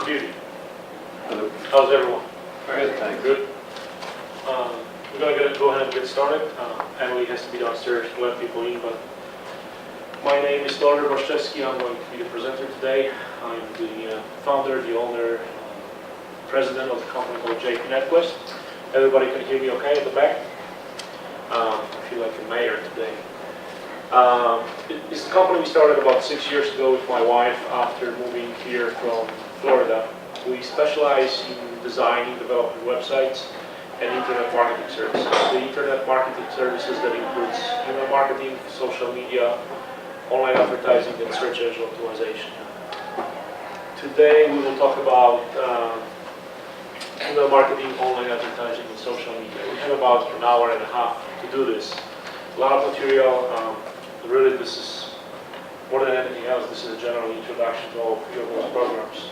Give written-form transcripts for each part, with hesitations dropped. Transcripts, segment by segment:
Beauty. Hello. How's everyone? Very good, thanks. Good. We're going to go ahead and get started. Emily has to be downstairs to let people in, but my name is Norbert Barszczewski. I'm going to be the presenter today. I'm the founder, the owner, president of the company called JP NetQuest. Everybody can hear me okay at the back? I feel like a mayor today. It's a company we started about 6 years ago with my wife after moving here from Florida. We specialize in designing, developing websites and internet marketing services. The internet marketing services that includes email marketing, social media, online advertising, and search engine optimization. Today we will talk about email marketing, online advertising, and social media. We have about an hour and a half to do this. A lot of material. Really, this is more than anything else. This is a general introduction to all three of those programs.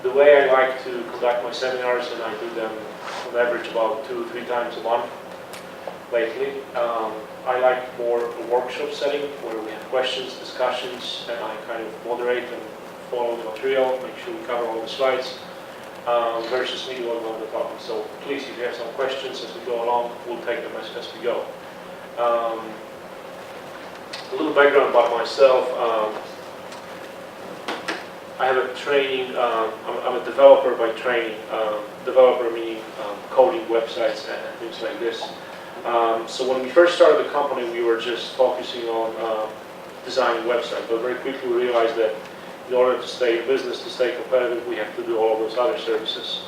The way I like to conduct my seminars, and I do them on average about 2-3 times a month lately. I like more a workshop setting where we have questions, discussions, and I kind of moderate and follow the material, make sure we cover all the slides, versus me doing all the talking. So please, if you have some questions as we go along, we'll take them as we go. A little background about myself. I have a training, I'm a developer by training, developer meaning coding websites and things like this. So when we first started the company, we were just focusing on designing websites, but very quickly we realized that in order to stay in business, to stay competitive, we have to do all of those other services.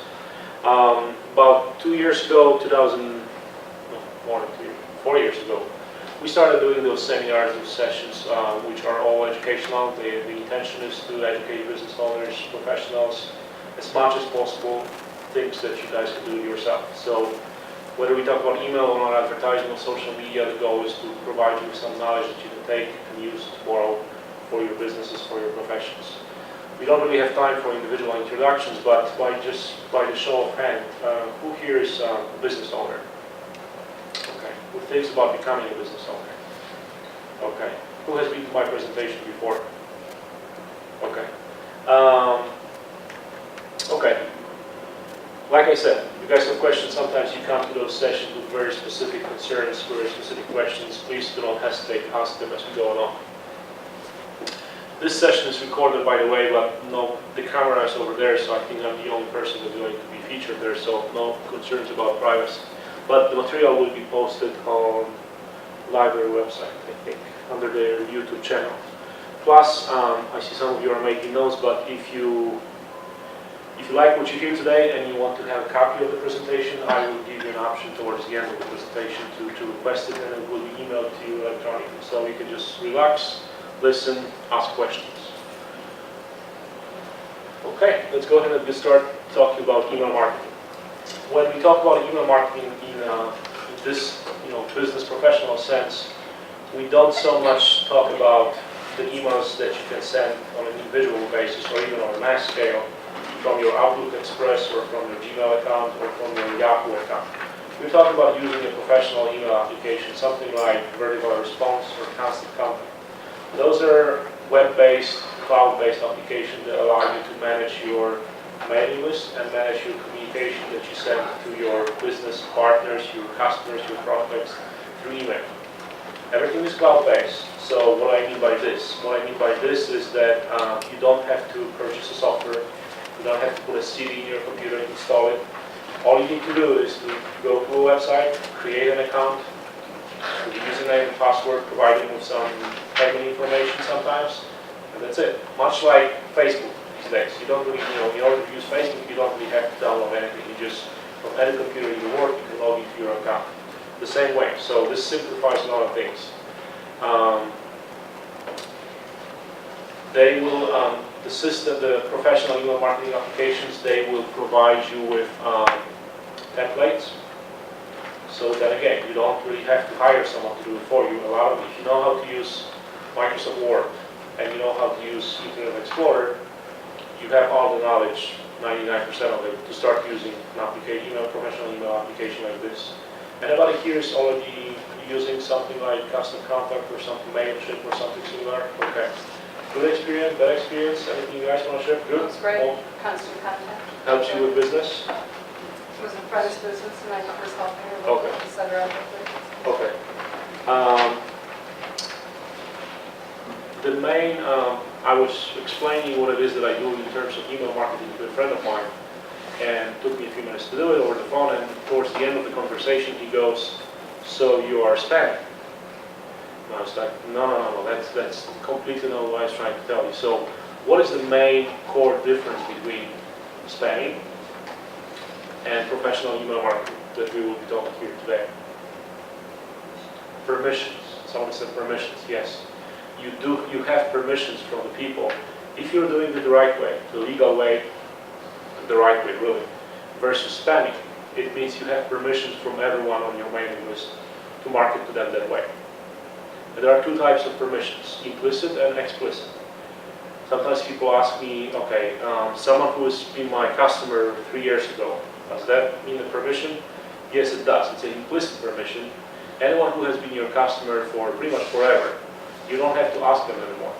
About 2 years ago, 4 years ago, we started doing those seminars, those sessions, which are all educational. The intention is to educate business owners, professionals, as much as possible, things that you guys can do yourself. So whether we talk about email, online advertising, or social media, the goal is to provide you with some knowledge that you can take and use tomorrow for your businesses, for your professions. We don't really have time for individual introductions, but by the show of hand, who here is a business owner? Okay. Who thinks about becoming a business owner? Okay. Who has been to my presentation before? Okay. Okay. Like I said, if you guys have questions, sometimes you come to those sessions with very specific concerns, very specific questions. Please do not hesitate to ask them as we go along. This session is recorded, by the way, but no, the camera is over there, so I think I'm the only person that's going to be featured there, so no concerns about privacy. But the material will be posted on the library website, I think, under their YouTube channel. Plus, I see some of you are making notes, but if you like what you hear today and you want to have a copy of the presentation, I will give you an option towards the end of the presentation to request it, and it will be emailed to you electronically. So you can just relax, listen, ask questions. Okay, let's go ahead and start talking about email marketing. When we talk about email marketing in this business professional sense, we don't so much talk about the emails that you can send on an individual basis or even on a mass scale from your Outlook Express or from your Gmail account or from your Yahoo account. We're talking about using a professional email application, something like Vertical Response or Constant Contact. Those are web-based, cloud-based applications that allow you to manage your mailing list and manage your communication that you send to your business partners, your customers, your prospects through email. Everything is cloud-based. So what I mean by this? What I mean by this is that you don't have to purchase a software. You don't have to put a CD in your computer and install it. All you need to do is to go to a website, create an account, with a username and password, provide them with some payment information sometimes, and that's it. Much like Facebook these days. You don't really, in order to use Facebook, you don't really have to download anything. You just, from any computer you work, you can log into your account. The same way. So this simplifies a lot of things. They will, the system, the professional email marketing applications, they will provide you with templates. So then again, you don't really have to hire someone to do it for you. A lot of it, if you know how to use Microsoft Word and you know how to use Internet Explorer, you have all the knowledge, 99% of it, to start using an application, professional email application like this. Anybody here is already using something like custom contact or something, Mailchimp or something similar? Okay. Good experience, bad experience, anything you guys want to share? Good? Looks great. Well, Constant contact. helps you with business? It was a friend's business and I was helping her with Okay. it, et cetera. Okay. The main, I was explaining what it is that I do in terms of email marketing to a friend of mine, and it took me a few minutes to do it over the phone, and towards the end of the conversation he goes, "So you are spamming?" And I was like, no, that's completely not what I was trying to tell you. So what is the main core difference between spamming and professional email marketing that we will be talking here today? Permissions. Someone said permissions, yes. You have permissions from the people. If you're doing it the right way, the legal way, the right way really, versus spamming, it means you have permissions from everyone on your mailing list to market to them that way. And there are two types of permissions, implicit and explicit. Sometimes people ask me, okay, someone who has been my customer 3 years ago, does that mean a permission? Yes, it does. It's an implicit permission. Anyone who has been your customer for pretty much forever, you don't have to ask them anymore.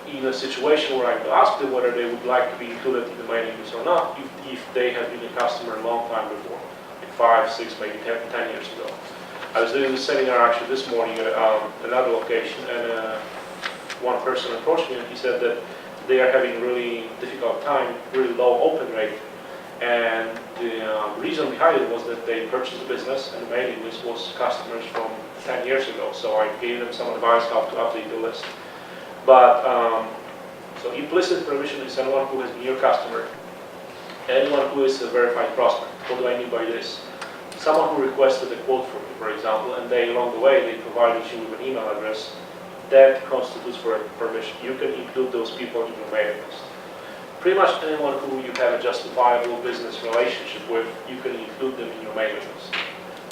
In a situation where I will ask them whether they would like to be included in the mailing list or not, if they have been a customer a long time before, like 5, 6, maybe 10 years ago. I was doing a seminar actually this morning at another location, and one person approached me and he said that they are having really difficult time, really low open rate, and the reason behind it was that they purchased a business and the mailing list was customers from 10 years ago, so I gave them some advice how to update the list. But, so implicit permission is anyone who has been your customer, anyone who is a verified prospect. What do I mean by this? Someone who requested a quote from you, for example, and they, along the way, they provided you with an email address, that constitutes for a permission. You can include those people in your mailing list. Pretty much anyone who you have a justifiable business relationship with, you can include them in your mailing list.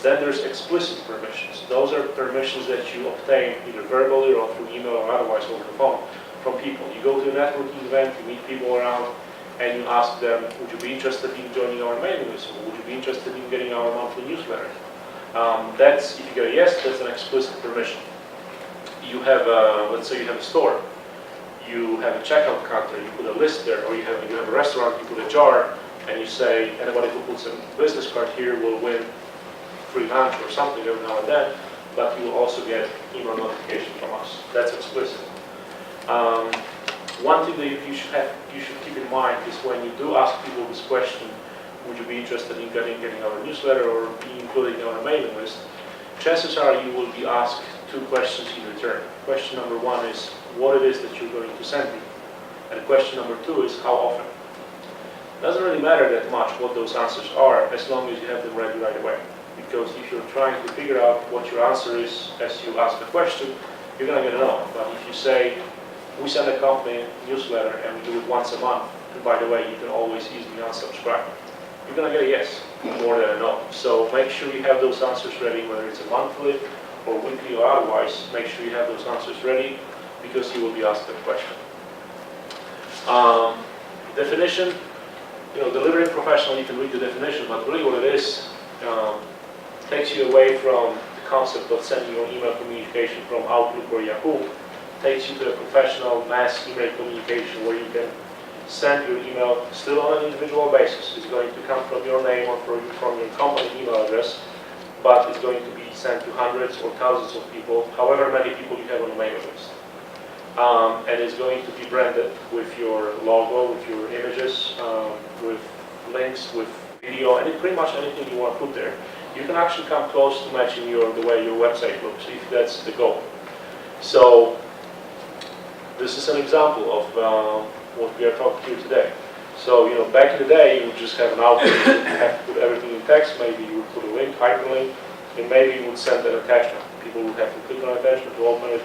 Then there's explicit permissions. Those are permissions that you obtain either verbally or through email or otherwise over the phone from people. You go to a networking event, you meet people around, and you ask them, would you be interested in joining our mailing list? Or would you be interested in getting our monthly newsletter? That's, if you get a yes, that's an explicit permission. You have, let's say you have a store. You have a checkout counter, you put a list there, or you have a restaurant, you put a jar, and you say, anybody who puts a business card here will win free lunch or something every now and then, but you will also get email notification from us. That's explicit. One thing that you should keep in mind is when you do ask people this question, would you be interested in getting our newsletter or be included in our mailing list, chances are you will be asked two questions in return. Question number one is what it is that you're going to send me. And question number two is how often. It doesn't really matter that much what those answers are as long as you have them ready right away. Because if you're trying to figure out what your answer is as you ask the question, you're going to get a no. But if you say, we send a company newsletter and we do it once a month, and by the way, you can always easily unsubscribe, you're going to get a yes more than a no. So make sure you have those answers ready, whether it's a monthly or weekly or otherwise, make sure you have those answers ready because you will be asked that question. Definition, delivering professional, you can read the definition, but really what it is, takes you away from the concept of sending your email communication from Outlook or Yahoo, takes you to a professional mass email communication where you can send your email still on an individual basis. It's going to come from your name or from your company email address, but it's going to be sent to hundreds or thousands of people, however many people you have on the mailing list. And it's going to be branded with your logo, with your images, with links, with video, and pretty much anything you want to put there. You can actually come close to matching the way your website looks, if that's the goal. So this is an example of what we are talking here today. So, back in the day, you would just have an output, you would have to put everything in text, maybe you would put a link, hyperlink, and maybe you would send an attachment. People would have to click on an attachment to open it,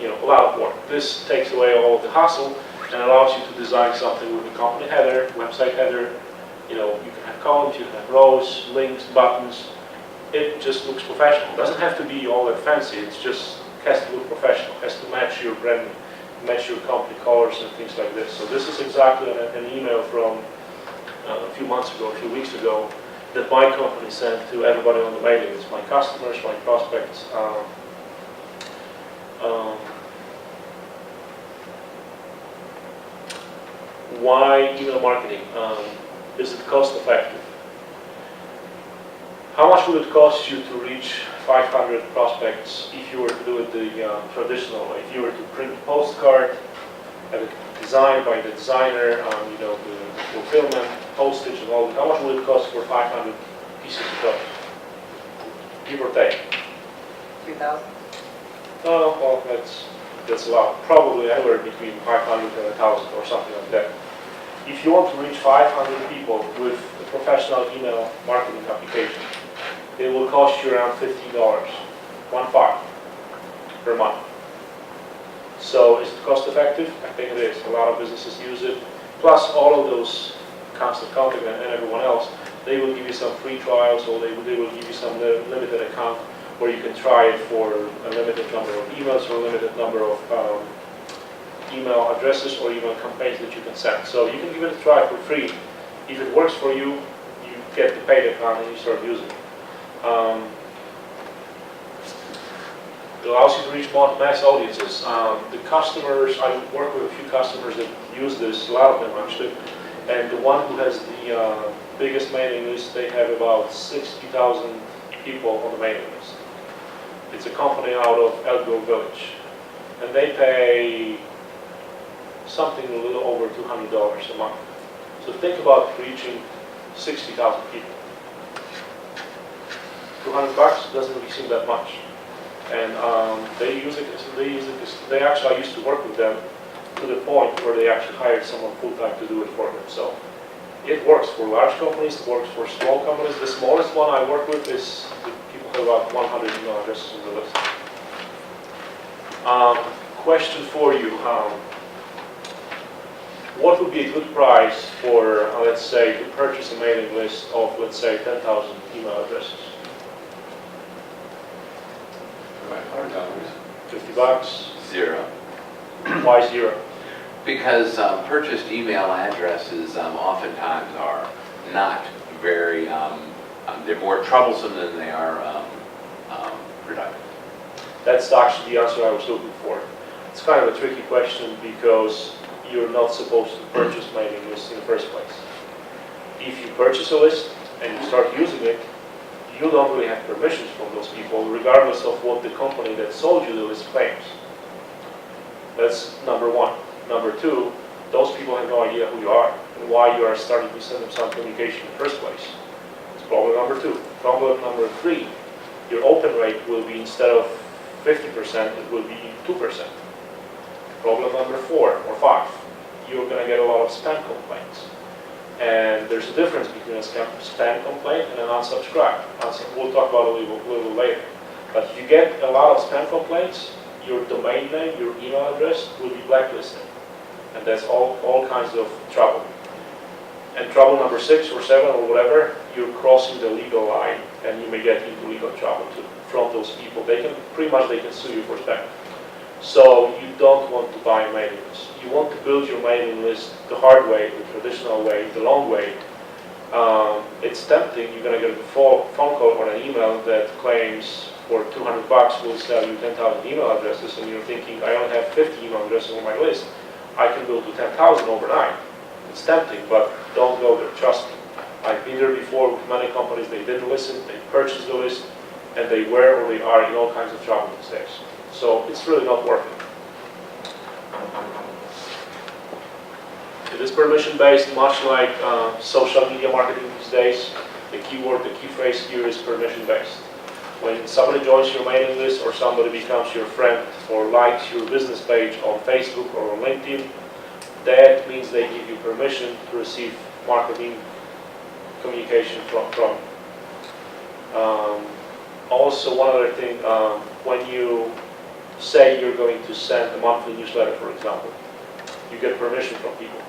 a lot of work. This takes away all of the hassle and allows you to design something with a company header, website header. You can have columns, you can have rows, links, buttons. It just looks professional. It doesn't have to be all that fancy. It just has to look professional. It has to match your brand, match your company colors and things like this. So this is exactly an email from a few months ago, a few weeks ago, that my company sends to everybody on the mailing list, my customers, my prospects. Why email marketing? Is it cost effective? How much would it cost you to reach 500 prospects if you were to do it the traditional way? If you were to print a postcard, have it designed by the designer, the fulfillment, postage, and all that, how much would it cost for 500 pieces of code? Give or take. 3,000. Oh, well, that's a lot. Probably anywhere between 500 and 1,000 or something like that. If you want to reach 500 people with a professional email marketing application, it will cost you around $15, 1.5 per month. So is it cost effective? I think it is. A lot of businesses use it. Plus all of those constant contact and everyone else, they will give you some free trials, or they will give you some limited account where you can try it for a limited number of emails or a limited number of email addresses or email campaigns that you can send. So you can give it a try for free. If it works for you, you get the paid account and you start using it. It allows you to reach mass audiences. The customers, I work with a few customers that use this, a lot of them actually, and the one who has the biggest mailing list, they have about 60,000 people on the mailing list. It's a company out of Elk Grove Village, and they pay something a little over $200 a month. So think about reaching 60,000 people. $200 doesn't really seem that much, and they use it. They actually, I used to work with them to the point where they actually hired someone full time to do it for them. So it works for large companies. It works for small companies. The smallest one I work with is people have about 100 email addresses on the list. Question for you: what would be a good price for, let's say, to purchase a mailing list of, let's say, 10,000 email addresses? $50? Zero. Why zero? Because purchased email addresses oftentimes are not very, they're more troublesome than they are productive. That's actually the answer I was looking for. It's kind of a tricky question because you're not supposed to purchase mailing lists in the first place. If you purchase a list and you start using it, you don't really have permissions from those people, regardless of what the company that sold you the list claims. That's number one. Number two, those people have no idea who you are and why you are starting to send them some communication in the first place. It's problem number two. Problem number three, your open rate will be, instead of 50%, it will be 2%. Problem number 4 or 5, you're going to get a lot of spam complaints. And there's a difference between a spam complaint and an unsubscribe. We'll talk about it a little later. But if you get a lot of spam complaints, your domain name, your email address will be blacklisted. And that's all kinds of trouble. And trouble number 6 or 7 or whatever, you're crossing the legal line and you may get into legal trouble too from those people. They can sue you for spam. So you don't want to buy a mailing list. You want to build your mailing list the hard way, the traditional way, the long way. It's tempting. You're going to get a phone call or an email that claims for $200 will sell you 10,000 email addresses, and you're thinking, I only have 50 email addresses on my list. I can build to 10,000 overnight. It's tempting, but don't go there. Trust me. I've been there before with many companies. They didn't listen. They purchased the list, and they were or they are in all kinds of trouble these days. So it's really not worth it. It is permission-based, much like social media marketing these days. The key phrase here is permission-based. When somebody joins your mailing list or somebody becomes your friend or likes your business page on Facebook or on LinkedIn, that means they give you permission to receive marketing communication from. Also, one other thing, when you say you're going to send a monthly newsletter, for example, you get permission from people.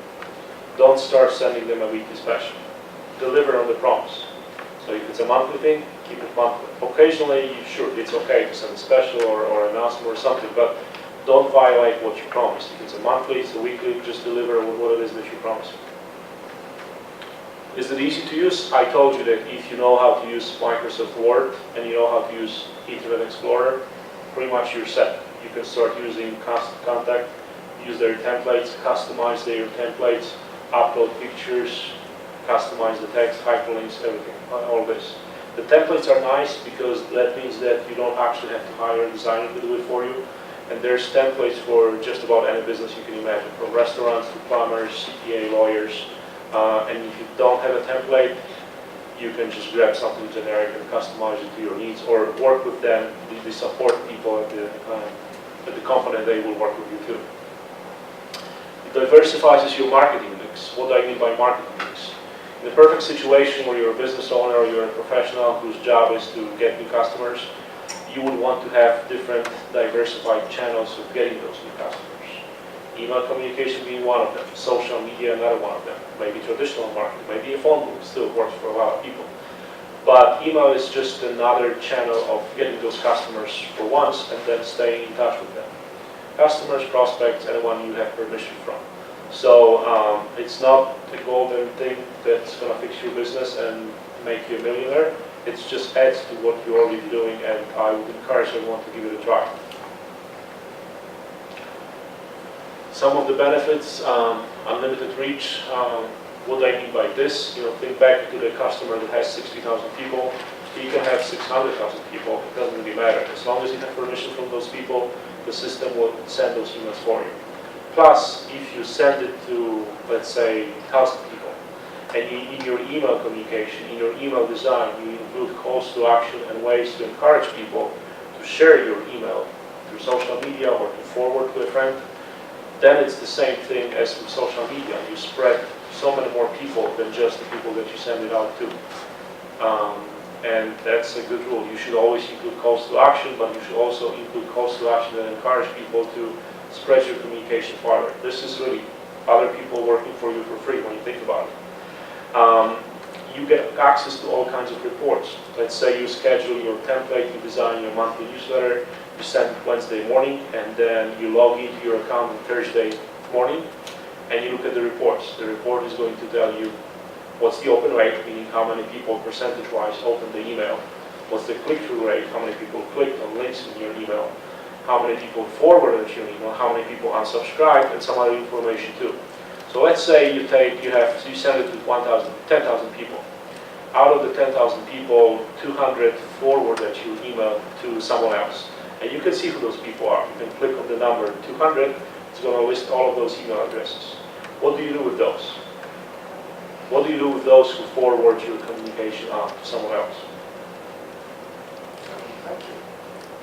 Don't start sending them a weekly special. Deliver on the promise. So if it's a monthly thing, keep it monthly. Occasionally, sure, it's okay to send a special or an announcement or something, but don't violate what you promised. If it's a monthly, it's a weekly, just deliver what it is that you promised. Is it easy to use? I told you that if you know how to use Microsoft Word and you know how to use Internet Explorer, pretty much you're set. You can start using Contact, use their templates, customize their templates, upload pictures, customize the text, hyperlinks, everything, all this. The templates are nice because that means that you don't actually have to hire a designer to do it for you. And there's templates for just about any business you can imagine, from restaurants to plumbers, CPA, lawyers. And if you don't have a template, you can just grab something generic and customize it to your needs, or work with them, the support people at the company, they will work with you too. It diversifies your marketing mix. What do I mean by marketing mix? In the perfect situation where you're a business owner or you're a professional whose job is to get new customers, you would want to have different diversified channels of getting those new customers. Email communication being one of them, social media another one of them, maybe traditional marketing, maybe a phone book still works for a lot of people. But email is just another channel of getting those customers for once and then staying in touch with them. Customers, prospects, anyone you have permission from. So it's not a golden thing that's going to fix your business and make you a millionaire. It just adds to what you're already doing, and I would encourage everyone to give it a try. Some of the benefits, unlimited reach. What I mean by this, think back to the customer that has 60,000 people. You can have 600,000 people, it doesn't really matter. As long as you have permission from those people, the system will send those emails for you. Plus, if you send it to, let's say, 1,000 people, and in your email communication, in your email design, you include calls to action and ways to encourage people to share your email through social media or to forward to a friend, then it's the same thing as with social media. You spread so many more people than just the people that you send it out to. And that's a good rule. You should always include calls to action, but you should also include calls to action that encourage people to spread your communication farther. This is really other people working for you for free when you think about it. You get access to all kinds of reports. Let's say you schedule your template, you design your monthly newsletter, you send it Wednesday morning, and then you log into your account on Thursday morning, and you look at the reports. The report is going to tell you what's the open rate, meaning how many people percentage-wise open the email, what's the click-through rate, how many people clicked on links in your email, how many people forwarded your email, how many people unsubscribed, and some other information too. So let's say you send it to 10,000 people. Out of the 10,000 people, 200 forwarded your email to someone else. And you can see who those people are. You can click on the number 200. It's going to list all of those email addresses. What do you do with those? What do you do with those who forward your communication on to someone else?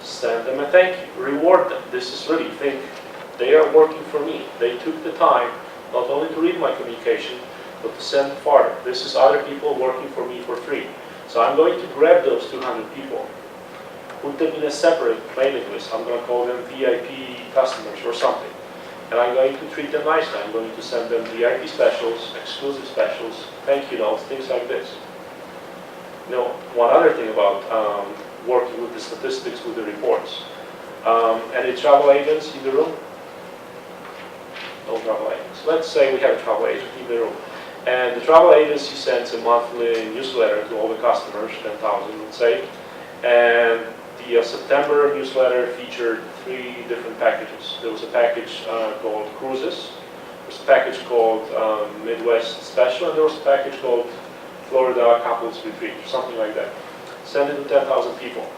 Send them a thank you. Reward them. This is really, think, they are working for me. They took the time not only to read my communication, but to send it farther. This is other people working for me for free. So I'm going to grab those 200 people, put them in a separate mailing list. I'm going to call them VIP customers or something. And I'm going to treat them nicely. I'm going to send them VIP specials, exclusive specials, thank you notes, things like this. One other thing about working with the statistics, with the reports. Any travel agents in the room? No travel agents. Let's say we have a travel agent in the room. And the travel agency sends a monthly newsletter to all the customers, 10,000 let's say. And the September newsletter featured 3 different packages. There was a package called Cruises, there was a package called Midwest Special, and there was a package called Florida Couples Retreat, or something like that. Send it to 10,000 people.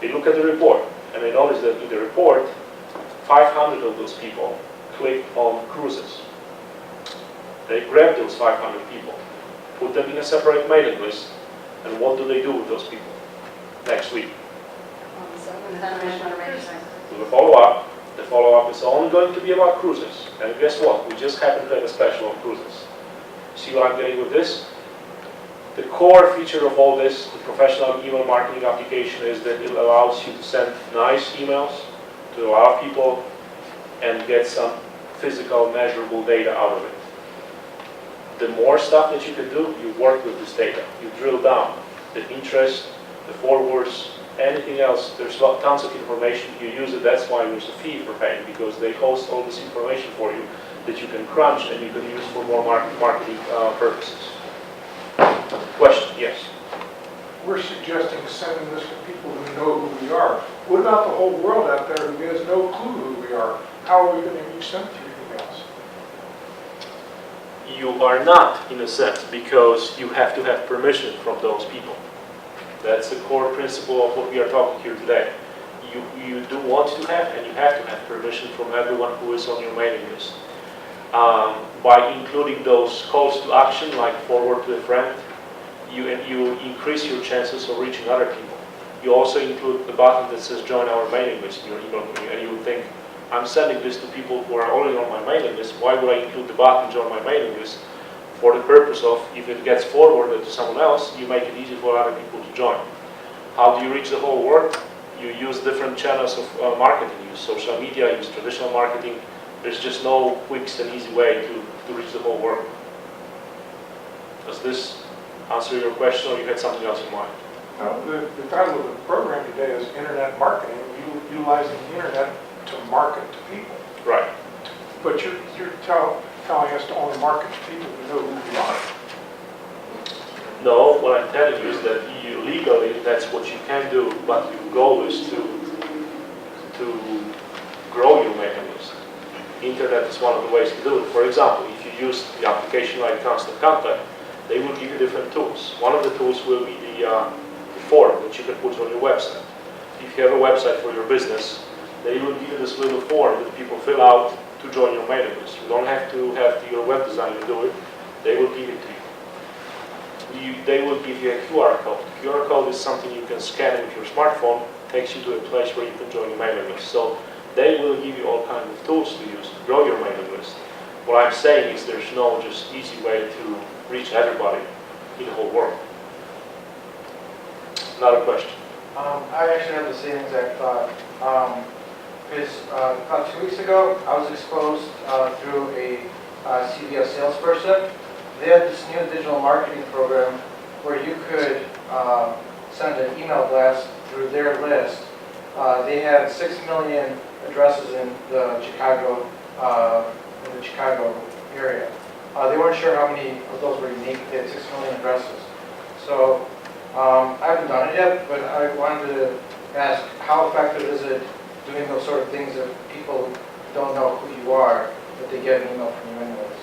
They look at the report, and they notice that in the report, 500 of those people clicked on Cruises. They grab those 500 people, put them in a separate mailing list, and what do they do with those people next week? Do the follow-up. The follow-up is only going to be about cruises. And guess what? We just happen to have a special on cruises. See what I'm getting with this? The core feature of all this, the professional email marketing application, is that it allows you to send nice emails to a lot of people and get some physical, measurable data out of it. The more stuff that you can do, you work with this data. You drill down the interest, the forwards, anything else. There's tons of information. You use it. That's why there's a fee for paying, because they host all this information for you that you can crunch and you can use for more marketing purposes. Question, yes. We're suggesting sending this to people who know who we are. What about the whole world out there who has no clue who we are? How are we going to reach them through emails? You are not, in a sense, because you have to have permission from those people. That's the core principle of what we are talking here today. You do want to have, and you have to have permission from everyone who is on your mailing list. By including those calls to action, like forward to a friend, you increase your chances of reaching other people. You also include the button that says join our mailing list in your email, and you would think, I'm sending this to people who are already on my mailing list. Why would I include the button join my mailing list? For the purpose of, if it gets forwarded to someone else, you make it easy for other people to join. How do you reach the whole world? You use different channels of marketing. You use social media, you use traditional marketing. There's just no quick and easy way to reach the whole world. Does this answer your question, or you had something else in mind? Well, the title of the program today is Internet Marketing, utilizing the Internet to market to people. Right. But you're telling us to only market to people who know who we are. No, what I'm telling you is that you legally, that's what you can do, but your goal is to grow your mailing list. Internet is one of the ways to do it. For example, if you use the application like Constant Contact, they will give you different tools. One of the tools will be the form that you can put on your website. If you have a website for your business, they will give you this little form that people fill out to join your mailing list. You don't have to have your web designer do it. They will give it to you. They will give you a QR code. The QR code is something you can scan with your smartphone, takes you to a place where you can join your mailing list. So they will give you all kinds of tools to use to grow your mailing list. What I'm saying is there's no just easy way to reach everybody in the whole world. Another question. I actually have the same exact thought. Because about 2 weeks ago, I was exposed through a CVS salesperson. They had this new digital marketing program where you could send an email blast through their list. They had 6 million addresses in the Chicago area. They weren't sure how many of those were unique. They had 6 million addresses. So I haven't done it yet, but I wanted to ask, how effective is it doing those sort of things if people don't know who you are, but they get an email from you anyways?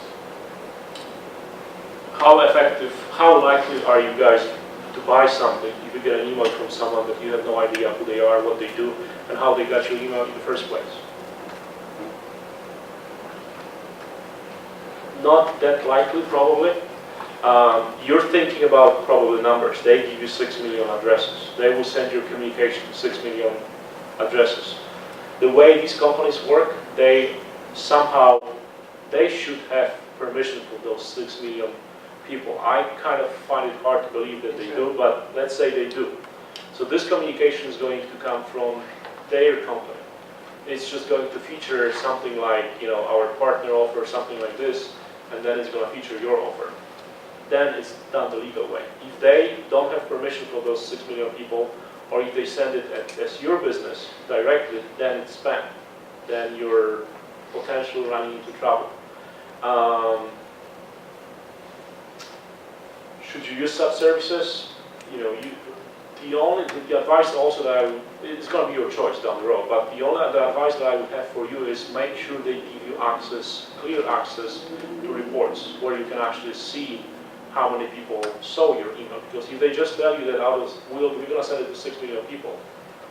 How effective, how likely are you guys to buy something if you get an email from someone that you have no idea who they are, what they do, and how they got your email in the first place? Not that likely, probably. You're thinking about probably numbers. They give you 6 million addresses. They will send your communication to 6 million addresses. The way these companies work, they should have permission from those 6 million people. I kind of find it hard to believe that they do, but let's say they do. So this communication is going to come from their company. It's just going to feature something like, our partner offer, something like this, and then it's going to feature your offer. Then it's done the legal way. If they don't have permission from those 6 million people, or if they send it as your business directly, then it's spam. Then you're potentially running into trouble. Should you use such services? The advice also that it's going to be your choice down the road, but the advice that I would have for you is make sure they give you clear access to reports, where you can actually see how many people saw your email. Because if they just tell you that we're going to send it to 6 million people,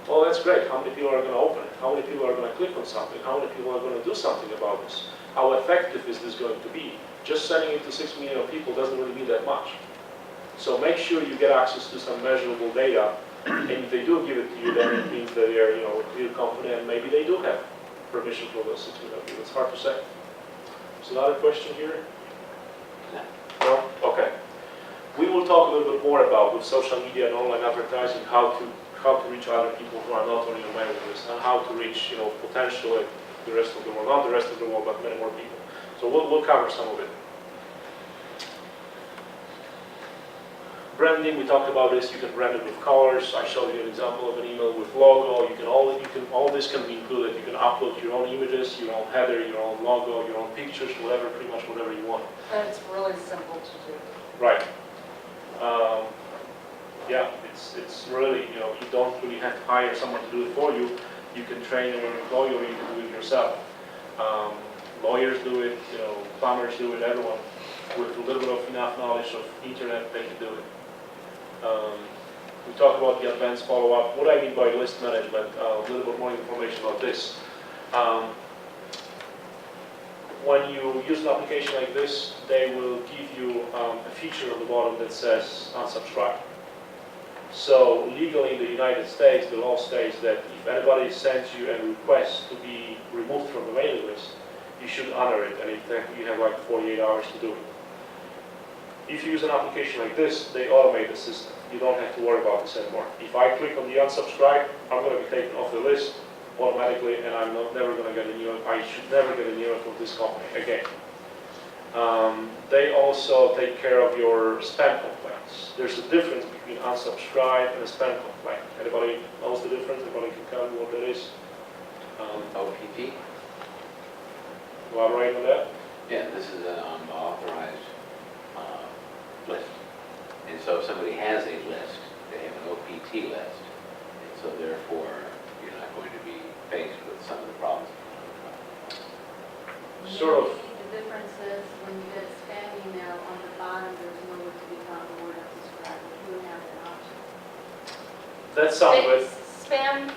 well, that's great. How many people are going to open it? How many people are going to click on something? How many people are going to do something about this? How effective is this going to be? Just sending it to 6 million people doesn't really mean that much. So make sure you get access to some measurable data, and if they do give it to you, then it means that they're, a clear company, and maybe they do have permission for those 6 million people. It's hard to say. There's another question here? No? Okay. We will talk a little bit more about, with social media and online advertising, how to reach other people who are not on your mailing list, and how to reach, potentially the rest of the world. Not the rest of the world, but many more people. So we'll cover some of it. Branding, we talked about this. You can brand it with colors. I showed you an example of an email with logo. All this can be included. You can upload your own images, your own header, your own logo, your own pictures, pretty much whatever you want. And it's really simple to do. Right. Yeah, it's really, you know, you don't really have to hire someone to do it for you. You can train your employee or you can do it yourself. Lawyers do it, you know, plumbers do it, everyone. With a little bit of enough knowledge of internet, they can do it. We talked about the advanced follow-up. What I mean by list management, a little bit more information about this. When you use an application like this, they will give you a feature on the bottom that says unsubscribe. So legally in the United States, the law states that if anybody sends you a request to be removed from the mailing list, you should honor it, and you have like 48 hours to do it. If you use an application like this, they automate the system. You don't have to worry about this anymore. If I click on the unsubscribe, I'm going to be taken off the list automatically, and I'm never going to get an email. I should never get an email from this company again. They also take care of your spam complaints. There's a difference between unsubscribe and a spam complaint. Anybody knows the difference? Anybody can tell me what that is? OPT? Elaborate on that? Yeah, this is an unauthorized list. And so if somebody has a list, they have an OPT list, and so therefore you're not going to be faced with some of the problems. Sort of. The difference is when you get a spam email on the bottom, there's nowhere to become or to subscribe. You don't have that option. That's some of it. Spam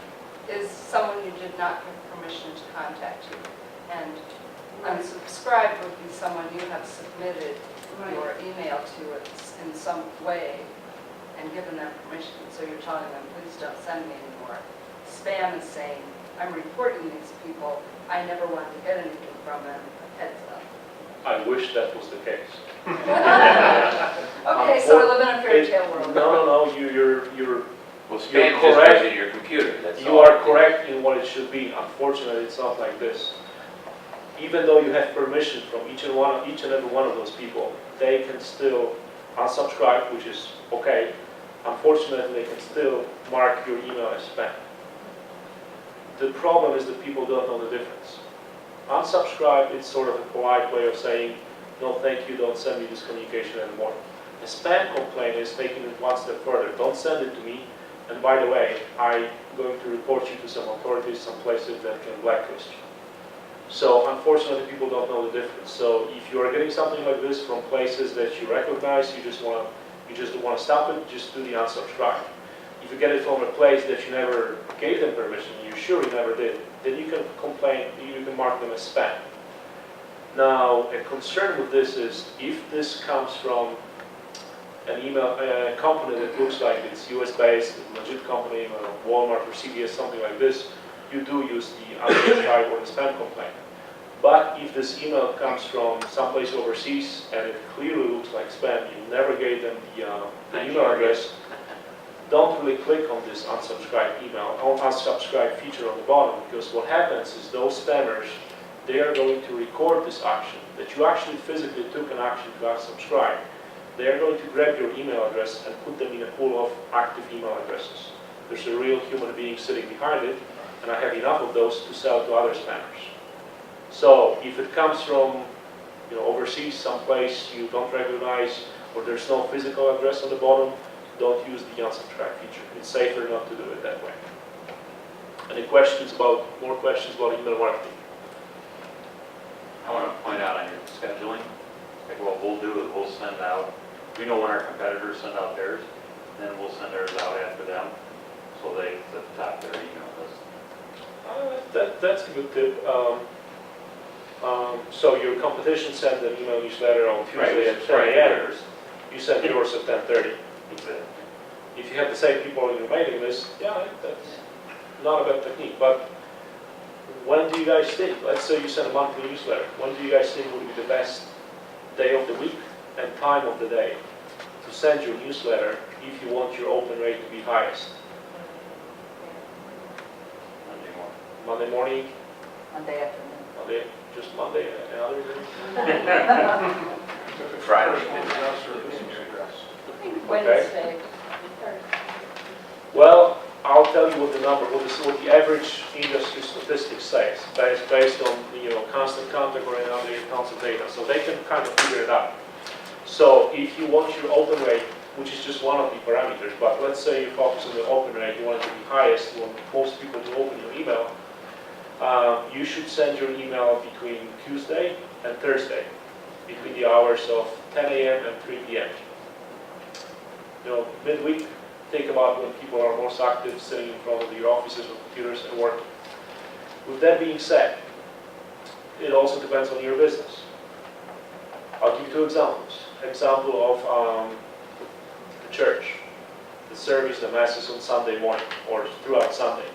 is someone you did not give permission to contact you. And unsubscribed would be someone you have submitted your email to it in some way and given them permission. So you're telling them, please don't send me anymore. Spam is saying, I'm reporting these people. I never want to get anything from them. Heads up. I wish that was the case. Okay, so we live in a fairy tale world. No, you're Well, You're spam just correct. goes in your computer, that's You all. are correct in what it should be. Unfortunately, it's not like this. Even though you have permission from each and every one of those people, they can still unsubscribe, which is okay. Unfortunately, they can still mark your email as spam. The problem is that people don't know the difference. Unsubscribe is sort of a polite way of saying, no, thank you, don't send me this communication anymore. A spam complaint is taking it one step further. Don't send it to me. And by the way, I'm going to report you to some authorities, some places that can blacklist you. So unfortunately, people don't know the difference. So if you are getting something like this from places that you recognize, you just want to stop it, just do the unsubscribe. If you get it from a place that you never gave them permission, you're sure you never did, then you can complain, you can mark them as spam. Now, a concern with this is if this comes from an email company that looks like it's US-based, a legit company, Walmart or CVS, something like this, you do use the unsubscribe or the spam complaint. But if this email comes from someplace overseas and it clearly looks like spam, you never gave them the email address, don't really click on this unsubscribe email, unsubscribe feature on the bottom, because what happens is those spammers, they are going to record this action, that you actually physically took an action to unsubscribe. They are going to grab your email address and put them in a pool of active email addresses. There's a real human being sitting behind it, and I have enough of those to sell to other spammers. So if it comes from overseas, someplace you don't recognize, or there's no physical address on the bottom, don't use the unsubscribe feature. It's safer not to do it that way. Any more questions about email marketing? I want to point out on your scheduling, like what we'll do is we'll send out, we know when our competitors send out theirs, then we'll send ours out after them, so they, at the top of their email list. That's a good tip. So your competition sends an email newsletter on Tuesday at 10 a.m. You send yours at 10:30. If you have the same people on your mailing list, yeah, that's not a bad technique. But when do you guys think? Let's say you send a monthly newsletter. When do you guys think would be the best day of the week and time of the day to send your newsletter if you want your open rate to be highest? Monday morning? Monday afternoon. Monday, just Monday, and other days? Friday. Wednesday. Well, I'll tell you what the average industry statistics says, based on constant contact or any other tons of data. So they can kind of figure it out. So if you want your open rate which is just one of the parameters. But let's say you focus on the open rate, you want it to be highest, you want most people to open your email. You should send your email between Tuesday and Thursday, between the hours of 10 a.m. and 3 p.m. Midweek, think about when people are most active, sitting in front of your offices or computers and working. With that being said, it also depends on your business. I'll give you 2 examples. Example of the church, the service, the masses on Sunday morning or throughout Sunday.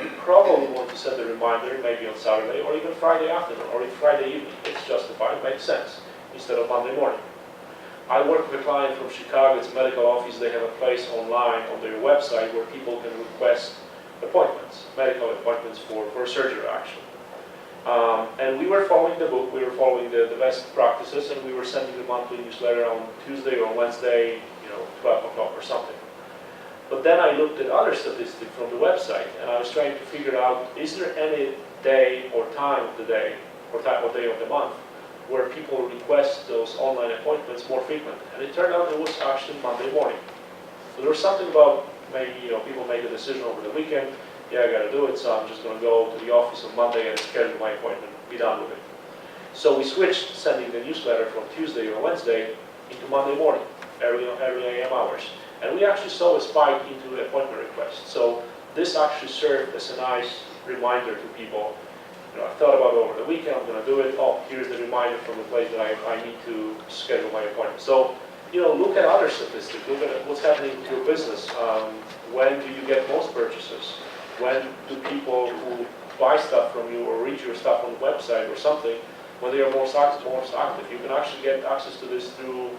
You probably want to send a reminder maybe on Saturday or even Friday afternoon or even Friday evening. It's justified, makes sense, instead of Monday morning. I work with a client from Chicago, it's a medical office. They have a place online on their website where people can request appointments, medical appointments for surgery actually. And we were following the book, we were following the best practices, and we were sending the monthly newsletter on Tuesday or Wednesday, 12 o'clock or something. But then I looked at other statistics from the website, and I was trying to figure out, is there any day or time of the day, or time or day of the month, where people request those online appointments more frequently? And it turned out it was actually Monday morning. So there was something about maybe, people make a decision over the weekend, yeah, I gotta do it, so I'm just gonna go to the office on Monday and schedule my appointment, be done with it. So we switched sending the newsletter from Tuesday or Wednesday into Monday morning, early AM hours. And we actually saw a spike into appointment requests. So this actually served as a nice reminder to people. I thought about it over the weekend, I'm gonna do it. Oh, here's the reminder from the place that I need to schedule my appointment. So, look at other statistics, look at what's happening with your business. When do you get most purchases? When do people who buy stuff from you or read your stuff on the website or something, when they are most active? You can actually get access to this through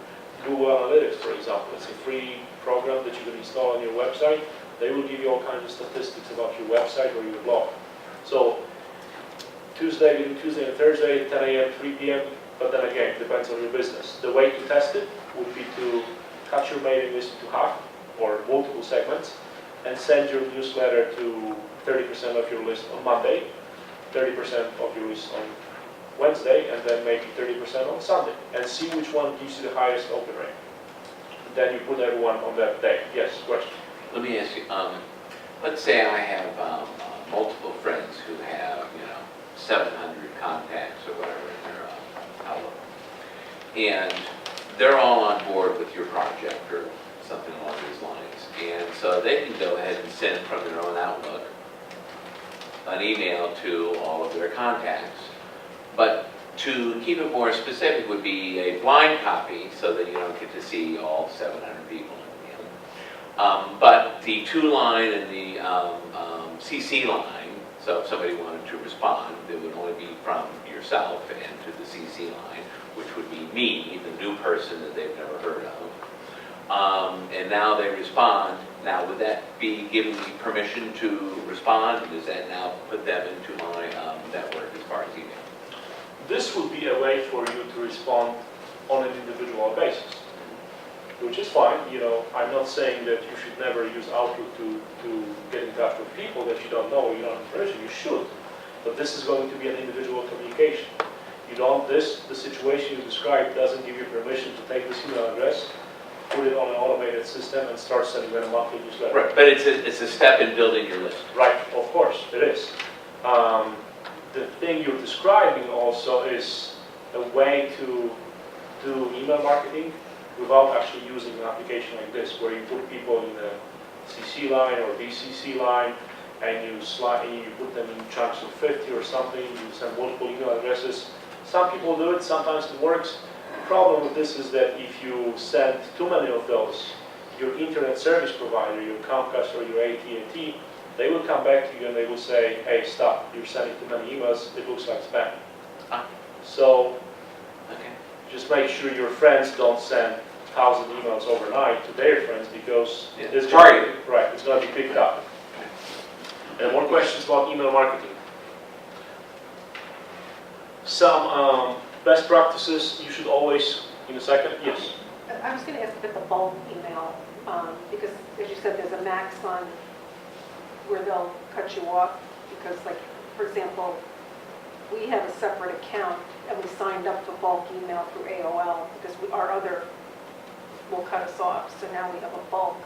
Google Analytics, for example. It's a free program that you can install on your website. They will give you all kinds of statistics about your website or your blog. So Tuesday and Thursday, 10 a.m., 3 p.m., but then again, depends on your business. The way to test it would be to cut your mailing list into half or multiple segments and send your newsletter to 30% of your list on Monday, 30% of your list on Wednesday, and then maybe 30% on Sunday, and see which one gives you the highest open rate. Then you put everyone on that day. Yes, question? Let me ask you, let's say I have multiple friends who have, 700 contacts or whatever in their Outlook. And they're all on board with your project or something along these lines. And so they can go ahead and send from their own Outlook an email to all of their contacts. But to keep it more specific would be a blind copy so that you don't get to see all 700 people in the email. But the to-line and the CC line, so if somebody wanted to respond, it would only be from yourself and to the CC line, which would be me, the new person that they've never heard of. And now they respond. Now, would that be giving me permission to respond? Does that now put them into my network as far as email? This would be a way for you to respond on an individual basis, which is fine. I'm not saying that you should never use Outlook to get in touch with people that you don't know or you don't have permission. You should, but this is going to be an individual communication. The situation you described doesn't give you permission to take this email address, put it on an automated system, and start sending them a monthly newsletter. Right, but it's a step in building your list. Right, of course, it is. The thing you're describing also is a way to do email marketing without actually using an application like this, where you put people in the CC line or VCC line, and you put them in chunks of 50 or something, you send multiple email addresses. Some people do it, sometimes it works. The problem with this is that if you send too many of those, your internet service provider, your Comcast or your AT&T, they will come back to you and they will say, hey, stop, you're sending too many emails, it looks like spam. So just make sure your friends don't send 1,000 emails overnight to their friends, because it's targeted. Right, it's going to be picked up. And more questions about email marketing. Some best practices you should always, in a second, yes? I was going to ask about the bulk email, because as you said, there's a max on where they'll cut you off, because like, for example, we have a separate account and we signed up for bulk email through AOL because our other Google cut us off, so now we have a bulk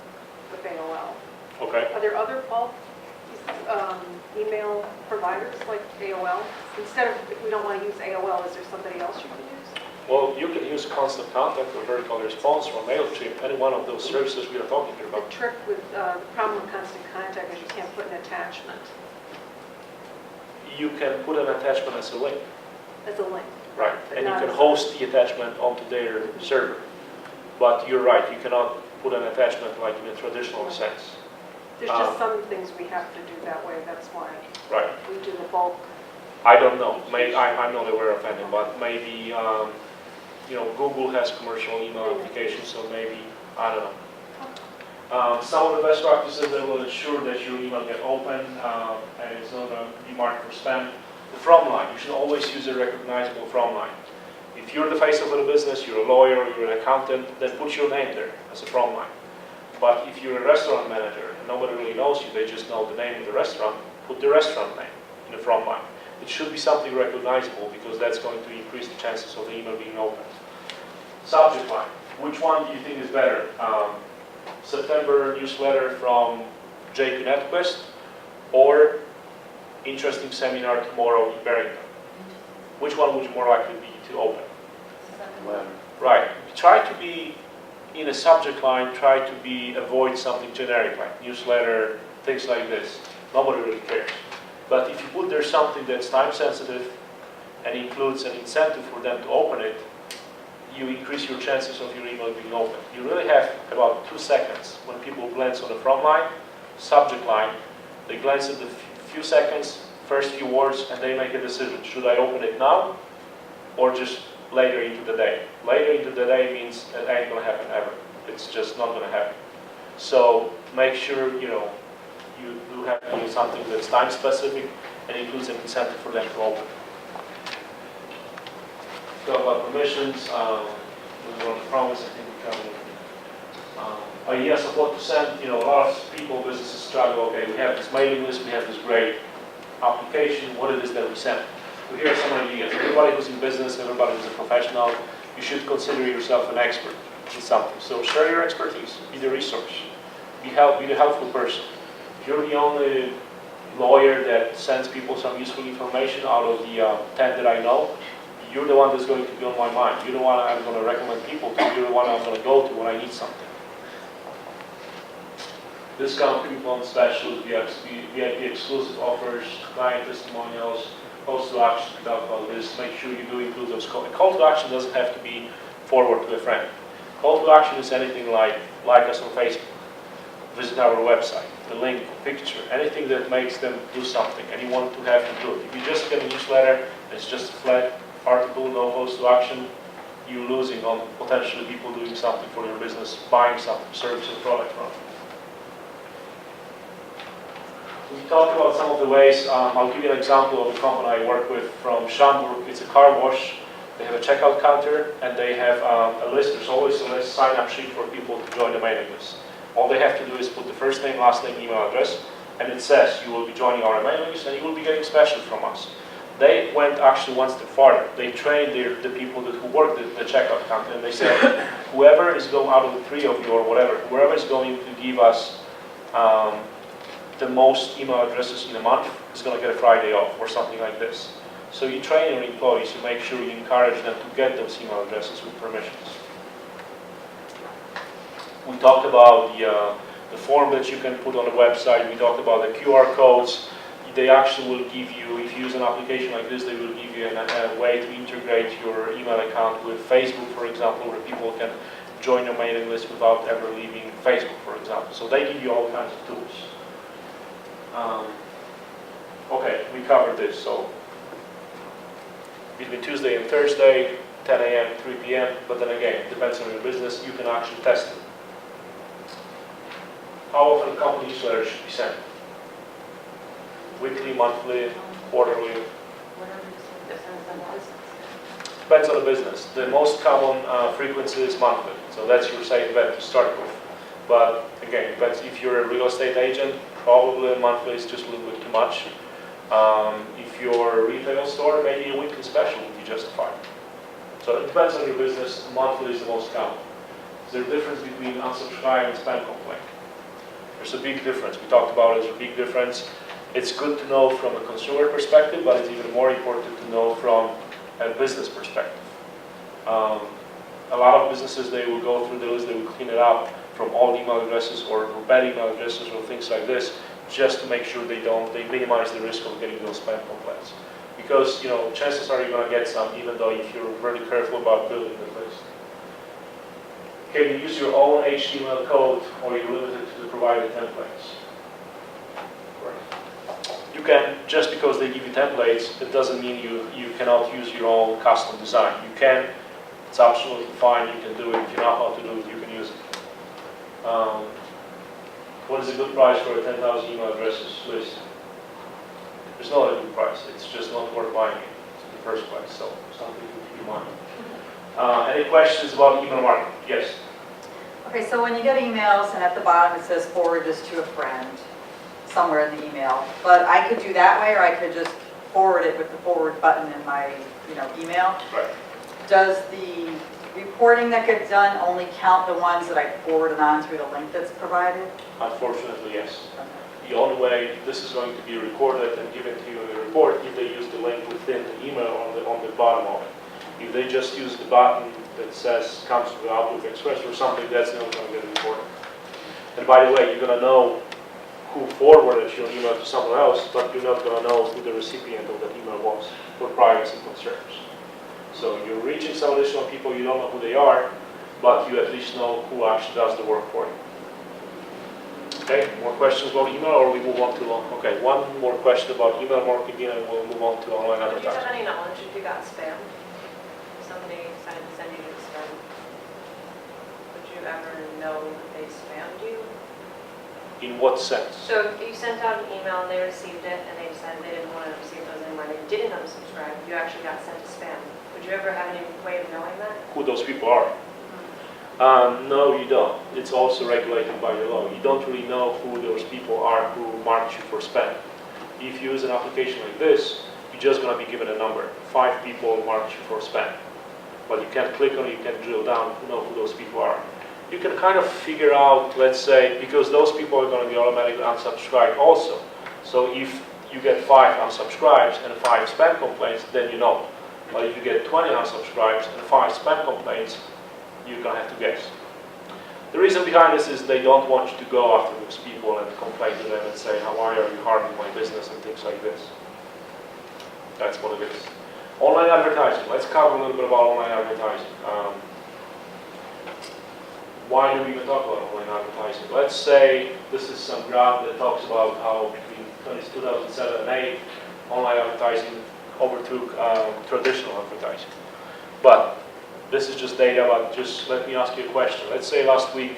with AOL. Okay. Are there other bulk email providers like AOL? Instead of, if we don't want to use AOL, is there somebody else you can use? Well, you can use Constant Contact or Vertical Response or MailChimp, any one of those services we are talking here The about. trick with, the problem with Constant Contact is you can't put an attachment You can put an attachment as a link, as a link. right? But And you not can as a- host the attachment onto their server. But you're right, you cannot put an attachment like in a traditional sense. There's just some things we have to do that way, that's why Right. we do the bulk. I don't know, I'm not aware of any, but maybe, Google has commercial email applications, so maybe, I don't know. Some of the best practices that will ensure that your email get open and it's not going to be marked for spam. The from line, you should always use a recognizable from line. If you're the face of the business, you're a lawyer, you're an accountant, then put your name there as a from line. But if you're a restaurant manager and nobody really knows you, they just know the name of the restaurant, put the restaurant name in the from line. It should be something recognizable because that's going to increase the chances of the email being opened. Subject line, which one do you think is better? September newsletter from Jake Netquist or interesting seminar tomorrow in Barrington? Which one would you more likely be to open? Right. Try to be in a subject line, try to avoid something generic like newsletter, things like this. Nobody really cares. But if you put there something that's time sensitive and includes an incentive for them to open it, you increase your chances of your email being open. You really have about 2 seconds when people glance on the front line, subject line, they glance at the few seconds, first few words, and they make a decision. Should I open it now or just later into the day? Later into the day means it ain't going to happen ever. It's just not going to happen. So make sure, you do have something that's time specific and includes an incentive for them to open. Talk about permissions, we were on the promise, I think we covered. Yes, of what to send, a lot of people, businesses struggle, okay, we have this mailing list, we have this great application, what it is that we send. So here are some ideas. Everybody who's in business, everybody who's a professional, you should consider yourself an expert in something. So share your expertise, be the resource, be the helpful person. If you're the only lawyer that sends people some useful information out of the 10 that I know, you're the one that's going to be on my mind. You're the one I'm going to recommend people to. You're the one I'm going to go to when I need something. Discount coupon specials, VIP exclusive offers, client testimonials, calls to action. We talk about this. Make sure you do include those. A call to action doesn't have to be forward to a friend. Call to action is anything like us on Facebook, visit our website, the link, picture, anything that makes them do something, and you want to have them do it. If you just get a newsletter, it's just a flat article, no calls to action, you're losing on potentially people doing something for your business, buying something, service or product from. We talked about some of the ways. I'll give you an example of a company I work with from Schaumburg. It's a car wash. They have a checkout counter and they have a list. There's always a list, sign-up sheet for people to join the mailing list. All they have to do is put the first name, last name, email address, and it says you will be joining our mailing list and you will be getting specials from us. They went actually one step farther. They trained the people who work the checkout counter, and they said, whoever is going out of the 3 of you or whatever, whoever is going to give us the most email addresses in a month is going to get a Friday off or something like this. So you train your employees to make sure you encourage them to get those email addresses with permissions. We talked about the form that you can put on the website. We talked about the QR codes. They actually will give you, if you use an application like this, they will give you a way to integrate your email account with Facebook, for example, where people can join your mailing list without ever leaving Facebook, for example. So they give you all kinds of tools. Okay, we covered this. So between Tuesday and Thursday, 10 a.m., 3 p.m., but then again, it depends on your business, you can actually test it. How often company newsletters should be sent? Weekly, monthly, quarterly? Depends on the business. The most common frequency is monthly, so that's your safe bet to start with. But again, depends. If you're a real estate agent, probably monthly is just a little bit too much. If you're a retail store, maybe a weekly special would be justified. So it depends on your business. Monthly is the most common. Is there a difference between unsubscribe and spam complaint? There's a big difference. We talked about it, there's a big difference. It's good to know from a consumer perspective, but it's even more important to know from a business perspective. A lot of businesses, they will go through the list, they will clean it up from all email addresses or bad email addresses or things like this, just to make sure they minimize the risk of getting those spam complaints. Because, you know, chances are you're going to get some, even though if you're very careful about building the list. Can you use your own HTML code, or you're limited to the provided templates? You can, just because they give you templates, it doesn't mean you cannot use your own custom design. You can, it's absolutely fine, you can do it. If you know how to do it, you can use it. What is a good price for a 10,000 email addresses list? There's not a good price, it's just not worth buying it in the first place, so something to keep in mind. Any questions about email marketing? Yes? Okay, so when you get emails and at the bottom it says forward this to a friend, somewhere in the email, but I could do that way, or I could just forward it with the forward button in my, email. Right. Does the reporting that gets done only count the ones that I forwarded on through the link that's provided? Unfortunately, yes. The only way this is going to be recorded and given to you in the report if they use the link within the email on the bottom of it. If they just use the button that says comes with Outlook Express or something, that's not going to get reported. And by the way, you're going to know who forwarded your email to someone else, but you're not going to know who the recipient of that email was for privacy concerns. So you're reaching some additional people, you don't know who they are, but you at least know who actually does the work for you. Okay, more questions about email, or we move on to, okay, one more question about email marketing and we'll move on to online Do you have advertising. any knowledge if you got spam? Somebody decided to send you to spam. Would you ever know that they spammed you? In what sense? So if you sent out an email and they received it and they decided they didn't want to receive those anymore, they didn't unsubscribe, you actually got sent to spam. Would you ever have any way of knowing that? Who those people are? No, you don't. It's also regulated by your law. You don't really know who those people are who marked you for spam. If you use an application like this, you're just going to be given a number. 5 people marked you for spam. But you can't click on it, you can't drill down to know who those people are. You can kind of figure out, let's say, because those people are going to be automatically unsubscribed also. So if you get 5 unsubscribes and 5 spam complaints, then you know. But if you get 20 unsubscribes and 5 spam complaints, you're going to have to guess. The reason behind this is they don't want you to go after those people and complain to them and say, why are you harming my business and things like this. That's what it is. Online advertising. Let's cover a little bit about online advertising. Why do we even talk about online advertising? Let's say this is some graph that talks about how between 2007 and 2008, online advertising overtook traditional advertising. But this is just data, but just let me ask you a question. Let's say last week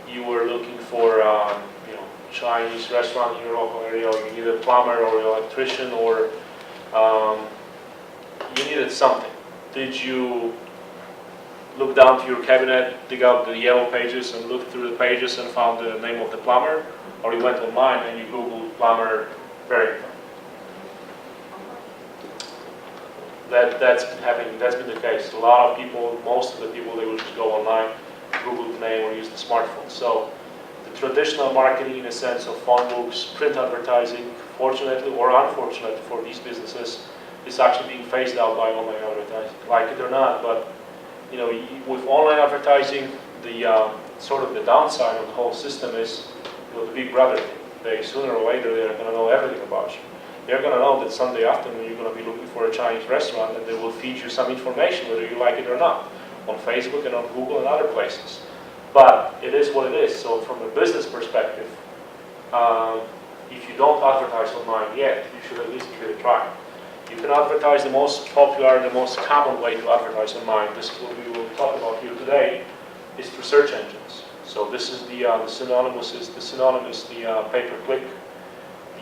you were looking for Chinese restaurant in your local area, or you needed a plumber or an electrician, or you needed something. Did you look down to your cabinet, dig out the yellow pages and look through the pages and found the name of the plumber? Or you went online and you Googled plumber Barrington? That's been happening, that's been the case. A lot of people, most of the people, they will just go online, Google the name or use the smartphone. So the traditional marketing in a sense of phone books, print advertising, fortunately or unfortunately for these businesses, is actually being phased out by online advertising. Like it or not, but with online advertising, the sort of the downside of the whole system is the big brother thing. They sooner or later they're going to know everything about you. They're going to know that Sunday afternoon you're going to be looking for a Chinese restaurant, and they will feed you some information whether you like it or not on Facebook and on Google and other places. But it is what it is. So from a business perspective, if you don't advertise online yet, you should at least give it a try. You can advertise the most popular, the most common way to advertise online. This is what we will talk about here today, is through search engines. So this is the synonymous, the pay-per-click,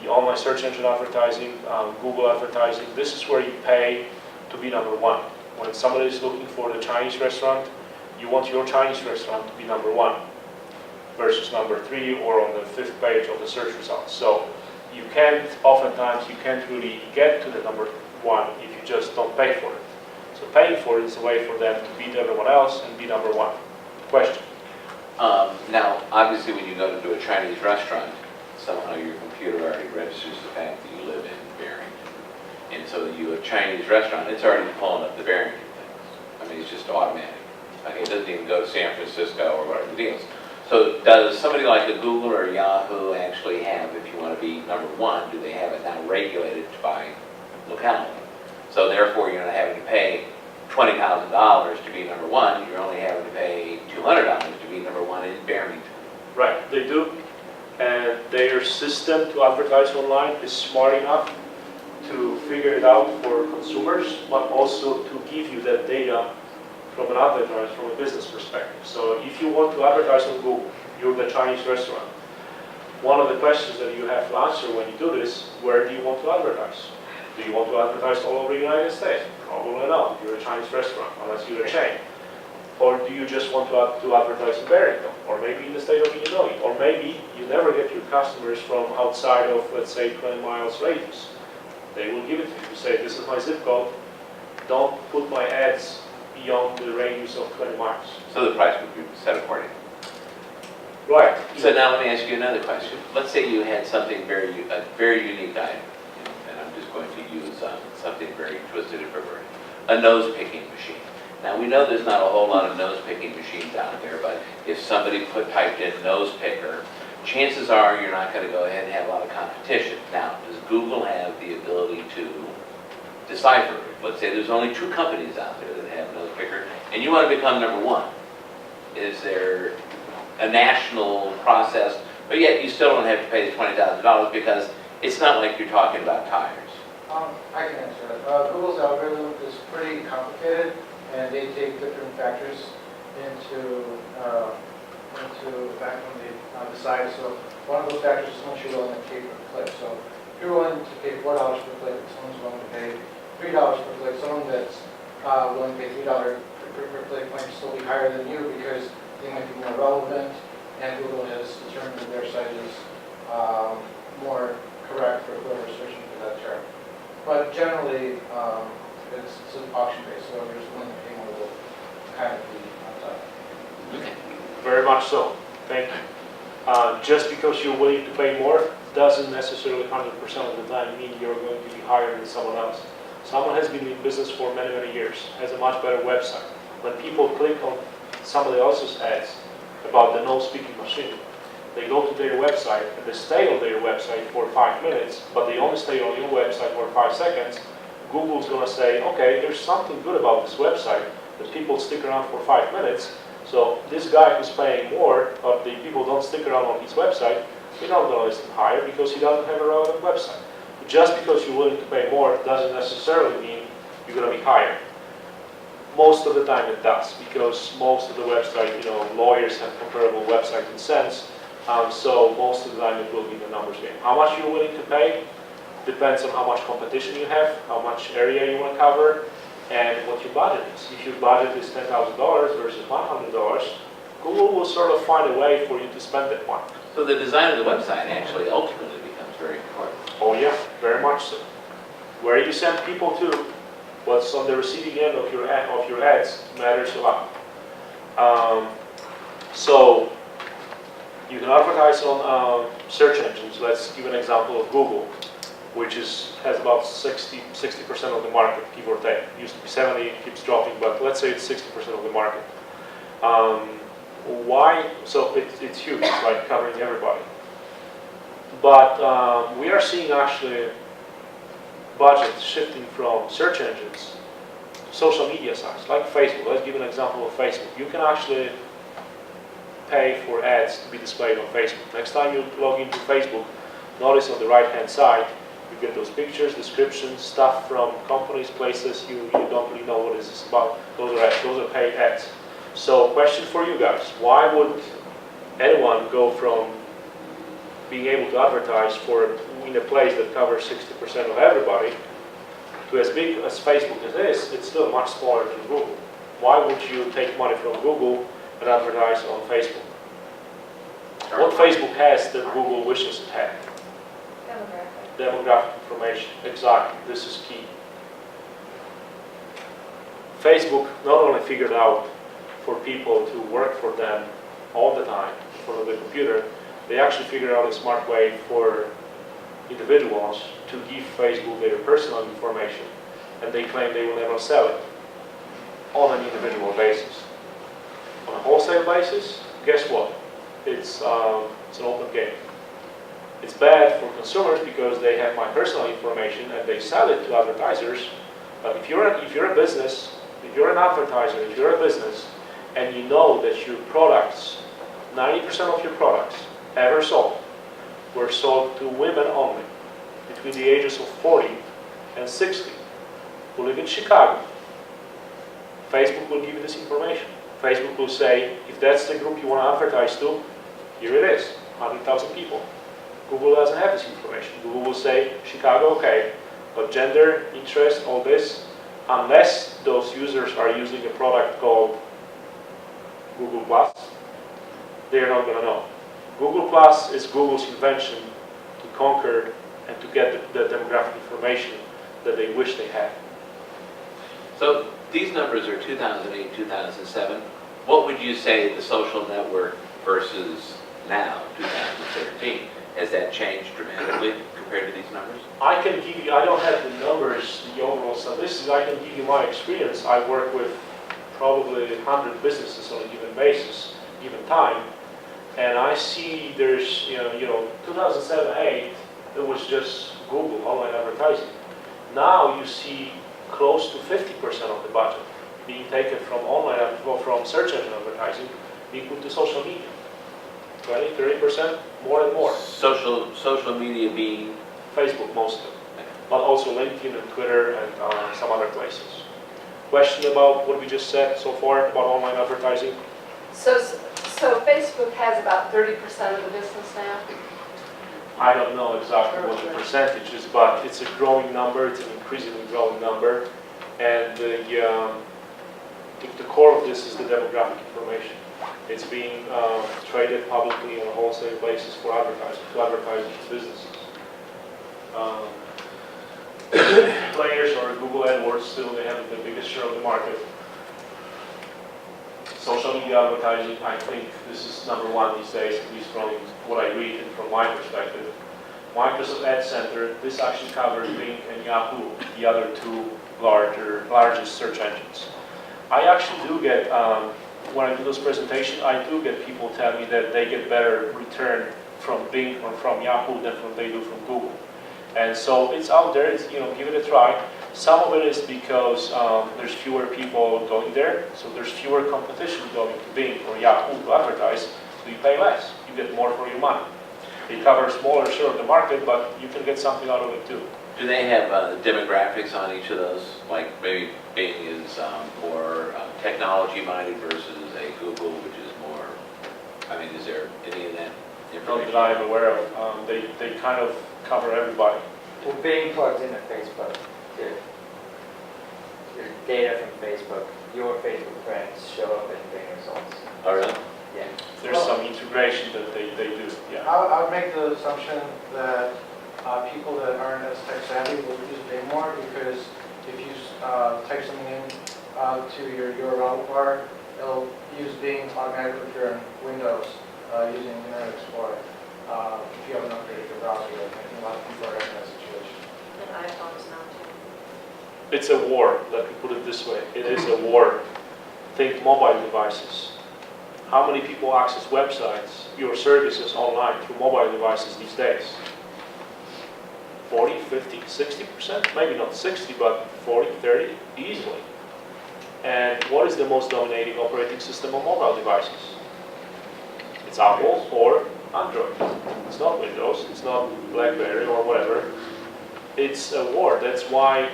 the online search engine advertising, Google advertising. This is where you pay to be number 1. When somebody is looking for the Chinese restaurant, you want your Chinese restaurant to be number 1 versus number 3 or on the 5th page of the search results. So oftentimes you can't really get to the number 1 if you just don't pay for it. So paying for it is a way for them to beat everyone else and be number 1. Question? Now, obviously, when you go to a Chinese restaurant, somehow your computer already registers the fact that you live in Barrington. And so you a Chinese restaurant, it's already pulling up the Barrington things. I mean, it's just automatic. Okay, it doesn't even go to San Francisco or whatever the deal is. So does somebody like a Google or Yahoo actually have, if you want to be number one, do they have it now regulated by locality? So therefore, you're not having to pay $20,000 to be number one, you're only having to pay $200 to be number one in Barrington. Right, they do. And their system to advertise online is smart enough to figure it out for consumers, but also to give you that data from an advertiser, from a business perspective. So if you want to advertise on Google, you're the Chinese restaurant. One of the questions that you have to answer when you do this, where do you want to advertise? Do you want to advertise all over the United States? Probably not. You're a Chinese restaurant, unless you're a chain. Or do you just want to advertise in Barrington? Or maybe in the state of Illinois? Or maybe you never get your customers from outside of, let's say, 20 miles radius. They will give it to you. You say, this is my zip code. Don't put my ads beyond the radius of 20 miles. So the price would be set accordingly. Right. So now let me ask you another question. Let's say you had something a very unique item, and I'm just going to use something very twisted and perverted, a nose picking machine. Now we know there's not a whole lot of nose picking machines out there, but if somebody typed in nose picker, chances are you're not going to go ahead and have a lot of competition. Now, does Google have the ability to decipher it? Let's say there's only 2 companies out there that have nose picker, and you want to become number one. Is there a national process, but yet you still don't have to pay the $20,000 because it's not like you're talking about tires? I can answer that. Google's algorithm is pretty complicated, and they take different factors into back when they decide. So one of those factors is how much you're willing to pay per click. So if you're willing to pay $4 per click, someone's willing to pay $3 per click. Someone that's willing to pay $3 per click might still be higher than you because they might be more relevant, and Google has determined that their site is more correct for whoever's searching for that term. But generally, it's an auction based, so there's willing to pay more will kind of be on top. Okay. Very much so. Thank you. Just because you're willing to pay more doesn't necessarily 100% of the time mean you're going to be higher than someone else. Someone has been in business for many, many years, has a much better website. When people click on somebody else's ads about the nose-picking machine, they go to their website and they stay on their website for 5 minutes, but they only stay on your website for 5 seconds. Google's going to say, okay, there's something good about this website that people stick around for 5 minutes. So this guy who's paying more, but the people don't stick around on his website, we're not going to list him higher because he doesn't have a relevant website. Just because you're willing to pay more doesn't necessarily mean you're going to be higher. Most of the time it does, because most of the website, lawyers have comparable websites in sense, so most of the time it will be the numbers game. How much you're willing to pay depends on how much competition you have, how much area you want to cover, and what your budget is. If your budget is $10,000 versus $100, Google will sort of find a way for you to spend that money. So the design of the website actually ultimately becomes very important. Oh yeah, very much so. Where you send people to, what's on the receiving end of your ads matters a lot. So you can advertise on search engines. Let's give an example of Google, which has about 60% of the market, give or take. It used to be 70, it keeps dropping, but let's say it's 60% of the market. Why? So it's huge, it's like covering everybody. But we are seeing actually budgets shifting from search engines to social media sites, like Facebook. Let's give an example of Facebook. You can actually pay for ads to be displayed on Facebook. Next time you log into Facebook, notice on the right-hand side, you get those pictures, descriptions, stuff from companies, places you don't really know what this is about. Those are ads, those are paid ads. So question for you guys, why would anyone go from being able to advertise in a place that covers 60% of everybody to as big as Facebook is, it's still much smaller than Google. Why would you take money from Google and advertise on Facebook? What Facebook has that Google wishes it had? Demographic information, exactly, this is key. Facebook not only figured out for people to work for them all the time in front of the computer, they actually figured out a smart way for individuals to give Facebook their personal information, and they claim they will never sell it on an individual basis. On a wholesale basis, guess what? It's an open game. It's bad for consumers because they have my personal information and they sell it to advertisers. But if you're a business, if you're an advertiser, if you're a business, and you know that your products, 90% of your products ever sold, were sold to women only, between the ages of 40 and 60, who live in Chicago, Facebook will give you this information. Facebook will say, if that's the group you want to advertise to, here it is, 100,000 people. Google doesn't have this information. Google will say, Chicago, okay, but gender, interest, all this, unless those users are using a product called Google+, they're not going to know. Google+ is Google's invention to conquer and to get the demographic information that they wish they had. So these numbers are 2008, 2007. What would you say the social network versus now, 2013? Has that changed dramatically compared to these numbers? I can give you, I don't have the numbers, the overall statistics, I can give you my experience. I work with probably 100 businesses on a given basis, given time, and I see there's, 2007-8, it was just Google, online advertising. Now you see close to 50% of the budget being taken from online, from search engine advertising, being put to social media. 20, 30%, more and more. Social media being? Facebook mostly, but also LinkedIn and Twitter and some other places. Question about what we just said so far about online advertising? So Facebook has about 30% of the business now? I don't know exactly what the percentage is, but it's a growing number, it's an increasingly growing number, and the core of this is the demographic information. It's being traded publicly on a wholesale basis for advertising, to advertising businesses. Players or Google AdWords still, they have the biggest share of the market. Social media advertising, I think this is number one these days, at least from what I read and from my perspective. Microsoft Ad Center, this actually covers Bing and Yahoo, the other two largest search engines. I actually do get, when I do those presentations, I do get people tell me that they get better return from Bing or from Yahoo than they do from Google. And so it's out there, it's, give it a try. Some of it is because there's fewer people going there, so there's fewer competition going to Bing or Yahoo to advertise, so you pay less, you get more for your money. They cover a smaller share of the market, but you can get something out of it too. Do they have demographics on each of those? Like maybe Bing is more technology-minded versus a Google, which is more, I mean, is there any of that Not information? that I'm aware of. They kind of cover everybody. Well, Bing plugs into Facebook. Your data from Facebook, your Facebook friends show up in Bing results. Oh, really? Yeah. There's some integration that they do, yeah. I would make the assumption that people that aren't as tech savvy will use Bing more, because if you type something in to your URL bar, it'll use Bing automatically if you're in Windows using Internet Explorer. If you haven't updated your browser yet, I think a lot of people are in that situation. And iPhones now too. It's a war, let me put it this way. It is a war. Think mobile devices. How many people access websites, your services online through mobile devices these days? 40, 50, 60%? Maybe not 60, but 40, 30, easily. And what is the most dominating operating system on mobile devices? It's Apple or Android. It's not Windows, it's not BlackBerry or whatever. It's a war. That's why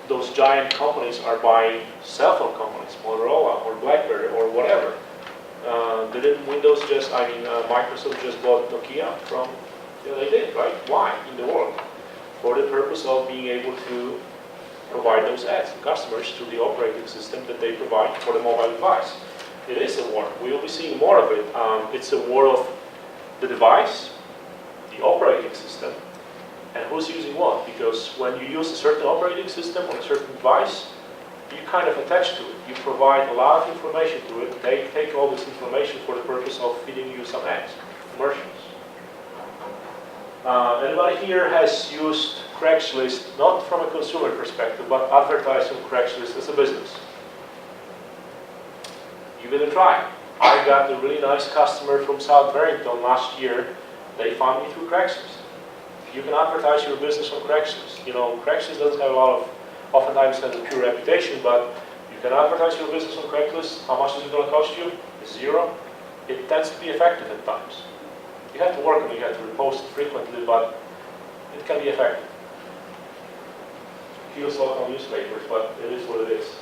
those giant companies are buying cell phone companies, Motorola or BlackBerry or whatever. Didn't Windows just, Microsoft just bought Nokia from, they did, right? Why in the world? For the purpose of being able to provide those ads to customers through the operating system that they provide for the mobile device. It is a war. We will be seeing more of it. It's a war of the device, the operating system, and who's using what. Because when you use a certain operating system on a certain device, you kind of attach to it. You provide a lot of information to it. They take all this information for the purpose of feeding you some ads, commercials. Anybody here has used Craigslist, not from a consumer perspective, but advertising Craigslist as a business? Give it a try. I got a really nice customer from South Barrington last year. They found me through Craigslist. You can advertise your business on Craigslist. You know, Craigslist doesn't have a lot of, oftentimes has a pure reputation, but you can advertise your business on Craigslist. How much is it going to cost you? Zero. It tends to be effective at times. You have to work on it, you have to repost it frequently, but it can be effective. Feels like on newspapers, but it is what it is.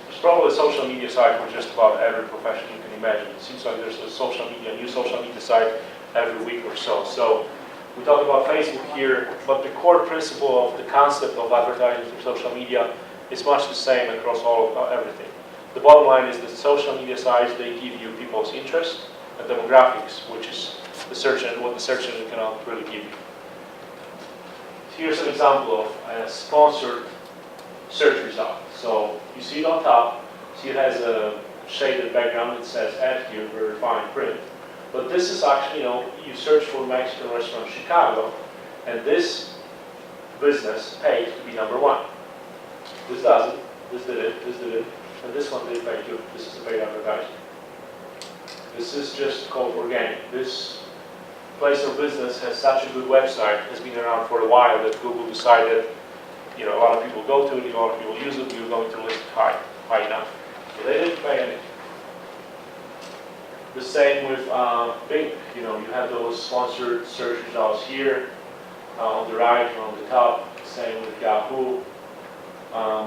There's probably a social media site for just about every profession you can imagine. It seems like there's a new social media site every week or so. So we talk about Facebook here, but the core principle of the concept of advertising through social media is much the same across everything. The bottom line is that social media sites, they give you people's interest and demographics, which is the search engine, what the search engine cannot really give you. Here's an example of a sponsored search result. So you see it on top, see it has a shaded background that says "Add here," very fine print. But this is actually, you know, you search for Mexican restaurant in Chicago, and this business paid to be #1. This doesn't. This did it, and this one did pay too. This is a paid advertising. This is just called organic. This place of business has such a good website, has been around for a while, that Google decided, you know, a lot of people go to it, a lot of people use it, we're going to list it high enough. So they didn't pay anything. The same with Bing. You know, you have those sponsored search results here on the right or on the top. Same with Yahoo.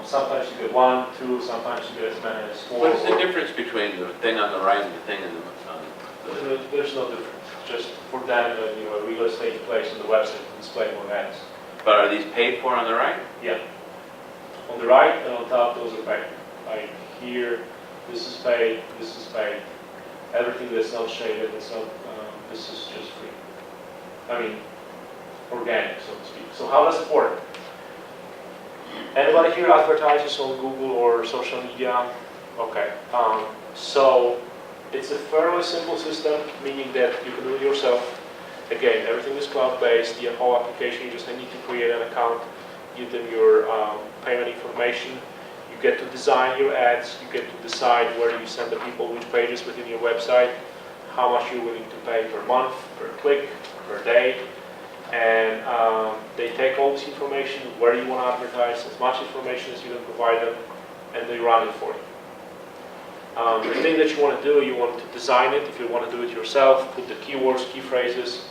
Sometimes you get 1, 2, sometimes you get as many as 4. What is the difference between the thing on the right and the thing on the There's no difference. Just for them, you know, a real estate place on the website to display more ads. But are these paid for on the right? Yeah. On the right and on top, those are paid. Like here, this is paid, this is paid. Everything that's not shaded, it's not, this is just free. I mean, organic, so to speak. So how does it work? Anybody here advertises on Google or social media? Okay. So it's a fairly simple system, meaning that you can do it yourself. Again, everything is cloud-based. The whole application, you just need to create an account, give them your payment information. You get to design your ads. You get to decide where you send the people, which pages within your website, how much you're willing to pay per month, per click, per day. And they take all this information, where you want to advertise, as much information as you can provide them, and they run it for you. The thing that you want to do, you want to design it. If you want to do it yourself, put the keywords, key phrases,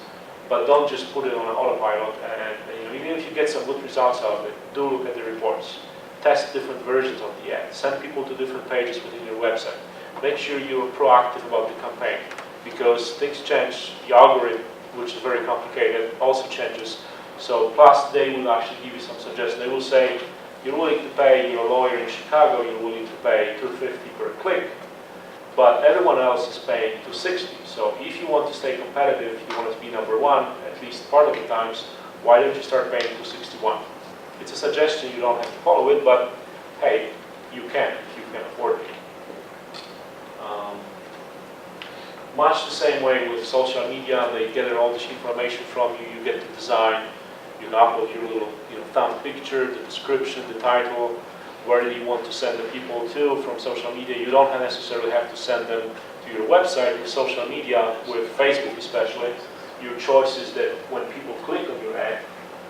but don't just put it on an autopilot. And you know, even if you get some good results out of it, do look at the reports. Test different versions of the ad. Send people to different pages within your website. Make sure you're proactive about the campaign, because things change. The algorithm, which is very complicated, also changes. So plus they will actually give you some suggestions. They will say, you're willing to pay your lawyer in Chicago, you're willing to pay $250 per click, but everyone else is paying $260. So if you want to stay competitive, you want to be #1, at least part of the times, why don't you start paying $261? It's a suggestion, you don't have to follow it, but hey, you can if you can afford it. Much the same way with social media, they gather all this information from you, you get to design, you can upload your little thumb picture, the description, the title, where do you want to send the people to from social media. You don't necessarily have to send them to your website. With social media, with Facebook especially, your choice is that when people click on your ad,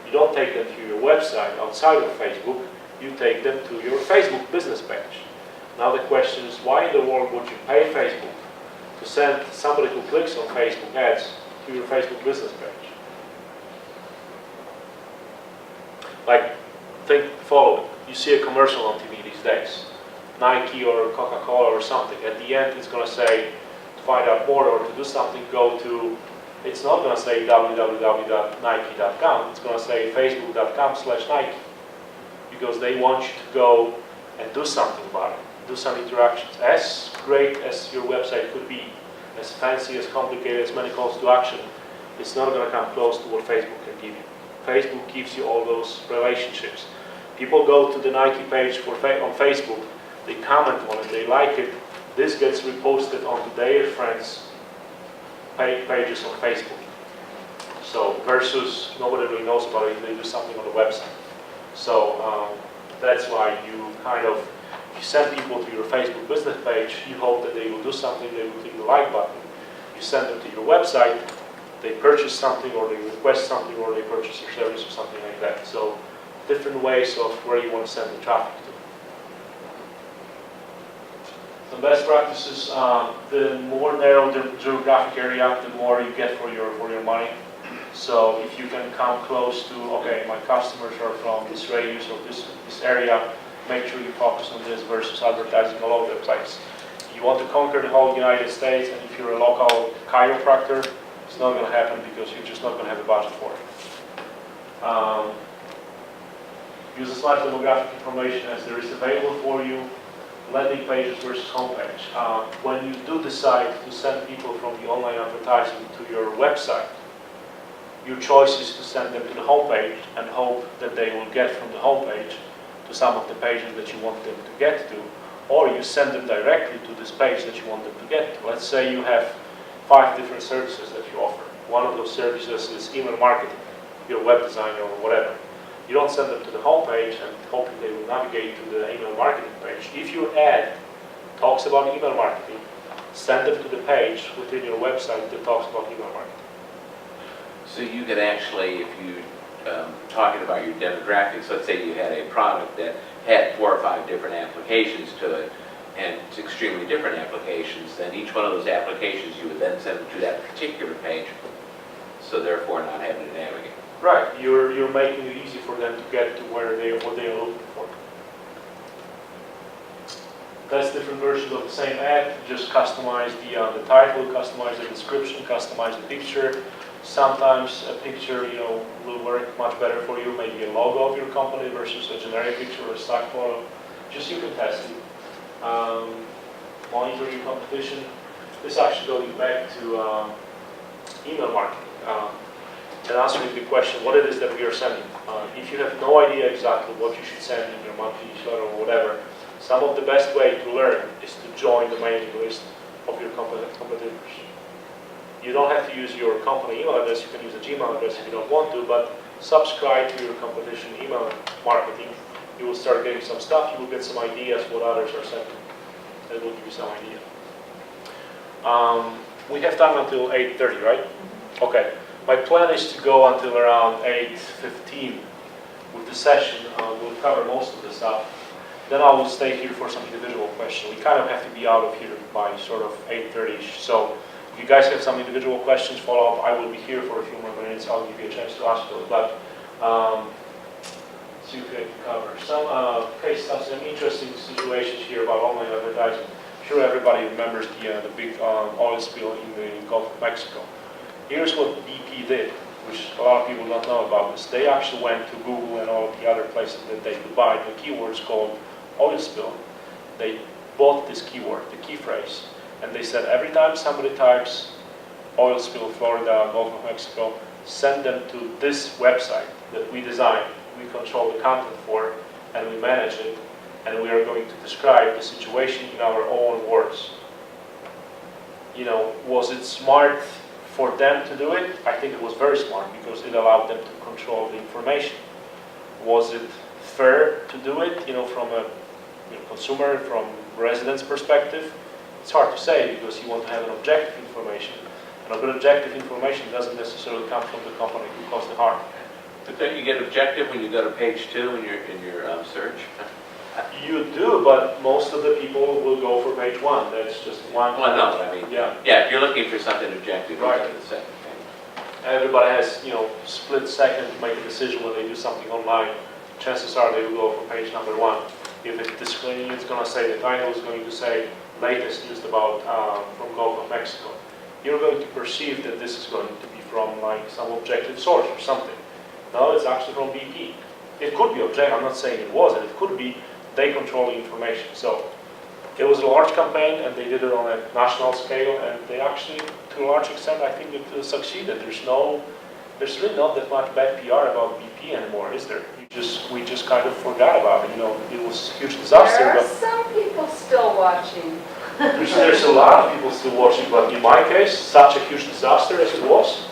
you don't take them to your website outside of Facebook, you take them to your Facebook business page. Now the question is, why in the world would you pay Facebook to send somebody who clicks on Facebook ads to your Facebook business page? Like, follow it. You see a commercial on TV these days, Nike or Coca-Cola or something. At the end, it's going to say, to find out more or to do something, go to, it's not going to say www.nike.com. It's going to say facebook.com/Nike, because they want you to go and do something about it, do some interactions. As great as your website could be, as fancy, as complicated, as many calls to action, it's not going to come close to what Facebook can give you. Facebook gives you all those relationships. People go to the Nike page on Facebook, they comment on it, they like it. This gets reposted onto their friends' pages on Facebook. So versus nobody really knows about it, they do something on the website. So that's why you kind of, if you send people to your Facebook business page, you hope that they will do something, they will click the like button. You send them to your website, they purchase something or they request something or they purchase your service or something like that. So different ways of where you want to send the traffic to. Some best practices, the more narrow the geographic area, the more you get for your money. So if you can come close to, okay, my customers are from this radius or this area, make sure you focus on this versus advertising all over the place. You want to conquer the whole United States, and if you're a local chiropractor, it's not going to happen because you're just not going to have a budget for it. Use as much demographic information as there is available for you. Landing pages versus homepage. When you do decide to send people from the online advertising to your website, your choice is to send them to the homepage and hope that they will get from the homepage to some of the pages that you want them to get to, or you send them directly to this page that you want them to get to. Let's say you have 5 different services that you offer. One of those services is email marketing, you're a web designer or whatever. You don't send them to the homepage and hoping they will navigate to the email marketing page. If your ad talks about email marketing, send them to the page within your website that talks about email marketing. So you could actually, if you talking about your demographics, let's say you had a product that had 4 or 5 different applications to it, and it's extremely different applications, then each one of those applications you would then send them to that particular page, so therefore not having to navigate. Right, you're making it easy for them to get to what they are looking for. That's different versions of the same ad. Just customize the title, customize the description, customize the picture. Sometimes a picture, will work much better for you. Maybe a logo of your company versus a generic picture or a stock photo. Just you can test it. Monitor your competition. This actually goes back to email marketing. And answering the question, what it is that we are sending. If you have no idea exactly what you should send in your monthly newsletter or whatever, some of the best way to learn is to join the mailing list of your competitors. You don't have to use your company email address, you can use a Gmail address if you don't want to, but subscribe to your competition email marketing. You will start getting some stuff, you will get some ideas what others are sending. That will give you some idea. We have time until 8:30, right? Okay. My plan is to go until around 8:15 with the session. We'll cover most of the stuff. Then I will stay here for some individual questions. We kind of have to be out of here by sort of 8:30ish. So if you guys have some individual questions, follow up. I will be here for a few more minutes. I'll give you a chance to ask those. But see if we can cover some case stuff, some interesting situations here about online advertising. I'm sure everybody remembers the big oil spill in the Gulf of Mexico. Here's what BP did, which a lot of people don't know about this. They actually went to Google and all of the other places that they could buy the keywords called oil spill. They bought this keyword, the key phrase, and they said every time somebody types oil spill Florida, Gulf of Mexico, send them to this website that we designed, we control the content for, and we manage it, and we are going to describe the situation in our own words. Was it smart for them to do it? I think it was very smart because it allowed them to control the information. Was it fair to do it, from a consumer, from resident's perspective? It's hard to say because you want to have an objective information. And a good objective information doesn't necessarily come from the company who caused the harm. But don't you get objective when you go to page 2 in your search? You do, but most of the people will go for page 1. That's just one. Well, no, I mean, yeah, if you're looking for something objective, right. you go to the second page. Everybody has, split second to make a decision when they do something online. Chances are they will go for page number 1. If it's displaying, it's going to say, the title is going to say, latest news about from Gulf of Mexico. You're going to perceive that this is going to be from like some objective source or something. No, it's actually from BP. It could be objective, I'm not saying it wasn't, it could be they control the information. So it was a large campaign and they did it on a national scale and they actually, to a large extent, I think it succeeded. There's no there's really not that much bad PR about BP anymore, is there? We just kind of forgot about it, it was a huge disaster, There are but some people still watching. there's a lot of people still watching, but in my case, such a huge disaster as it was,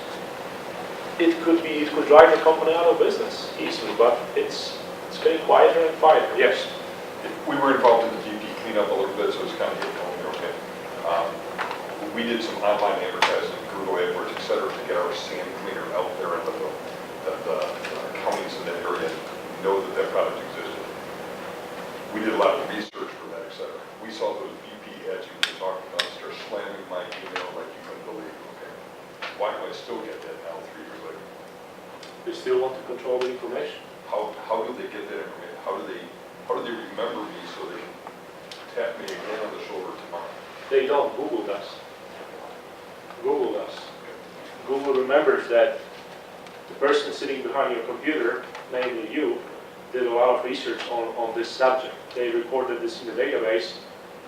it could drive the company out of business easily, but it's getting quieter and quieter, yes. We were involved in the VP cleanup a little bit, so it's kind of getting going okay. We did some online advertising, Google AdWords, et cetera, to get our sand cleaner out there and the counties in that area know that that product existed. We did a lot of research for that, et cetera. We saw those VP ads you were talking about start slamming my email like you couldn't believe. Okay, why do I still get that now 3 years later? They still want to control the information. How do they get that information? How do they remember me so they can tap me again on the shoulder tomorrow? They don't, Google does. Google does. Google remembers that the person sitting behind your computer, namely you, did a lot of research on this subject. They recorded this in the database,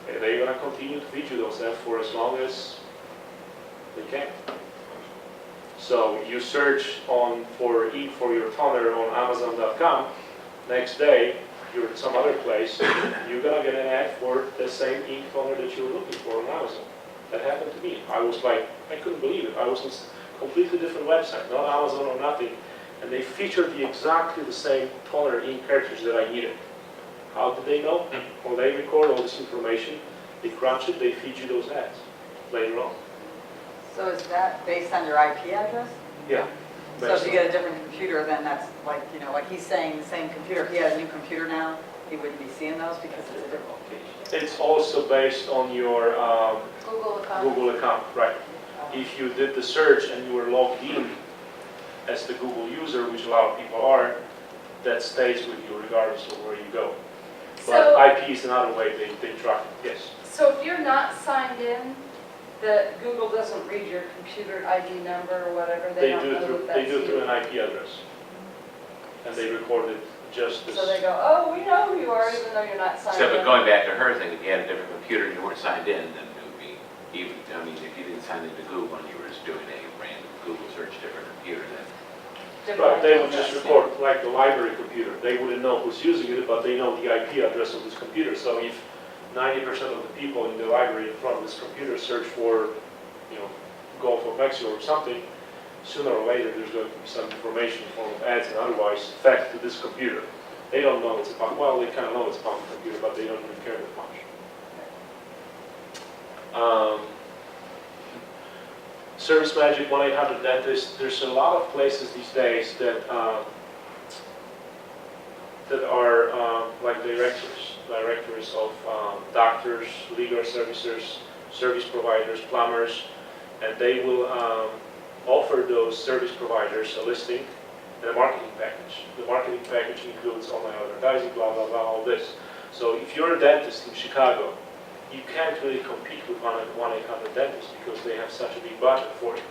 and they're going to continue to feed you those ads for as long as they can. So you search for ink for your toner on Amazon.com, next day you're in some other place, you're going to get an ad for the same ink toner that you were looking for on Amazon. That happened to me. I was like, I couldn't believe it. I was on a completely different website, not Amazon or nothing, and they featured exactly the same toner ink cartridge that I needed. How did they know? Well, they record all this information, they crunch it, they feed you those ads later on. So is that based on your IP address? Yeah. So if you get a different computer, then that's like, like he's saying the same computer, if he had a new computer now, he wouldn't be seeing those because it's a different location. It's also based on your Google account. Google account, right. If you did the search and you were logged in as the Google user, which a lot of people are, that stays with you regardless of where you go. But So, IP is another way they track it, yes. so if you're not signed in, that Google doesn't read your computer ID number or whatever, they don't know that They that's do through you. an IP address. And they record it just as... So they go, oh, we know who you are, even though you're not signed Except in. but going back to her thing, if you had a different computer and you weren't signed in, then it would be even, if you didn't sign into Google and you were just doing a random Google search different computer, then But they would just record like the library computer. They wouldn't know who's using it, but they know the IP address of this computer. So if 90% of the people in the library in front of this computer search for, Gulf of Mexico or something, sooner or later there's going to be some information in the form of ads and otherwise fed to this computer. They don't know it's a public, well, they kind of know it's a public computer, but they don't even care that much. Service Magic, 1-800-DENTIST, there's a lot of places these days that are like directories of doctors, legal services, service providers, plumbers, and they will offer those service providers a listing and a marketing package. The marketing package includes online advertising, blah, blah, blah, all this. So if you're a dentist in Chicago, you can't really compete with 1-800-DENTIST because they have such a big budget for it.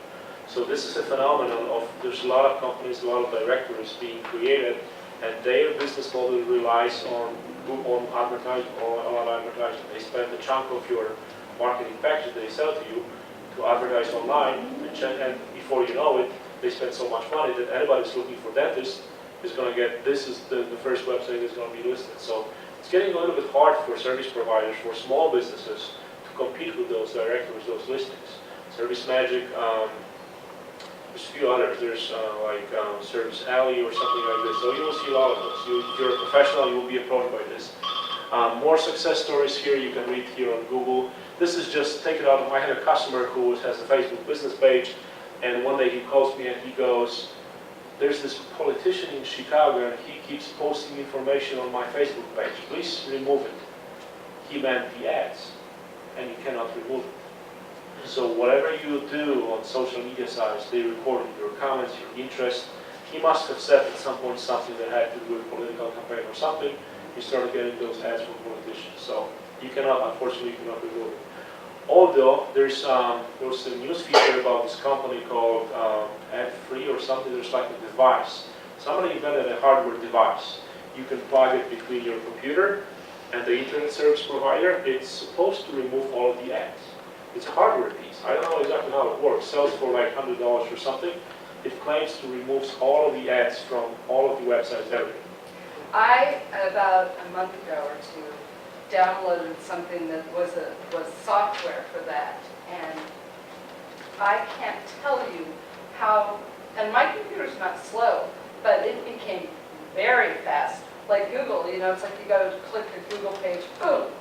So this is a phenomenon of, there's a lot of companies, a lot of directories being created, and their business model relies on advertising, or a lot of advertising. They spend a chunk of your marketing package they sell to you to advertise online, and before you know it, they spend so much money that anybody who's looking for dentists is going to get, this is the first website that's going to be listed. So it's getting a little bit hard for service providers, for small businesses, to compete with those directories, those listings. Service Magic, there's a few others. There's Service Alley or something like this. So you will see a lot of those. If you're a professional, you will be approached by this. More success stories here you can read here on Google. This is just taken out of, I had a customer who has a Facebook business page, and one day he calls me and he goes, there's this politician in Chicago and he keeps posting information on my Facebook page. Please remove it. He meant the ads, and you cannot remove it. So whatever you do on social media sites, they record your comments, your interest. He must have said at some point something that had to do with political campaign or something. You started getting those ads from politicians. So you cannot, unfortunately, you cannot remove it. Although there was a news feature about this company called Ad-Free or something. There's like a device. Somebody invented a hardware device. You can plug it between your computer and the internet service provider. It's supposed to remove all of the ads. It's a hardware piece. I don't know exactly how it works. Sells for like $100 or something. it claims to remove all of the ads from all of the websites, everything. I, about a month ago or two, downloaded something that was software for that, and I can't tell you how, and my computer's not slow, but it became very fast. Like Google, it's like you go to click a Google page, boom.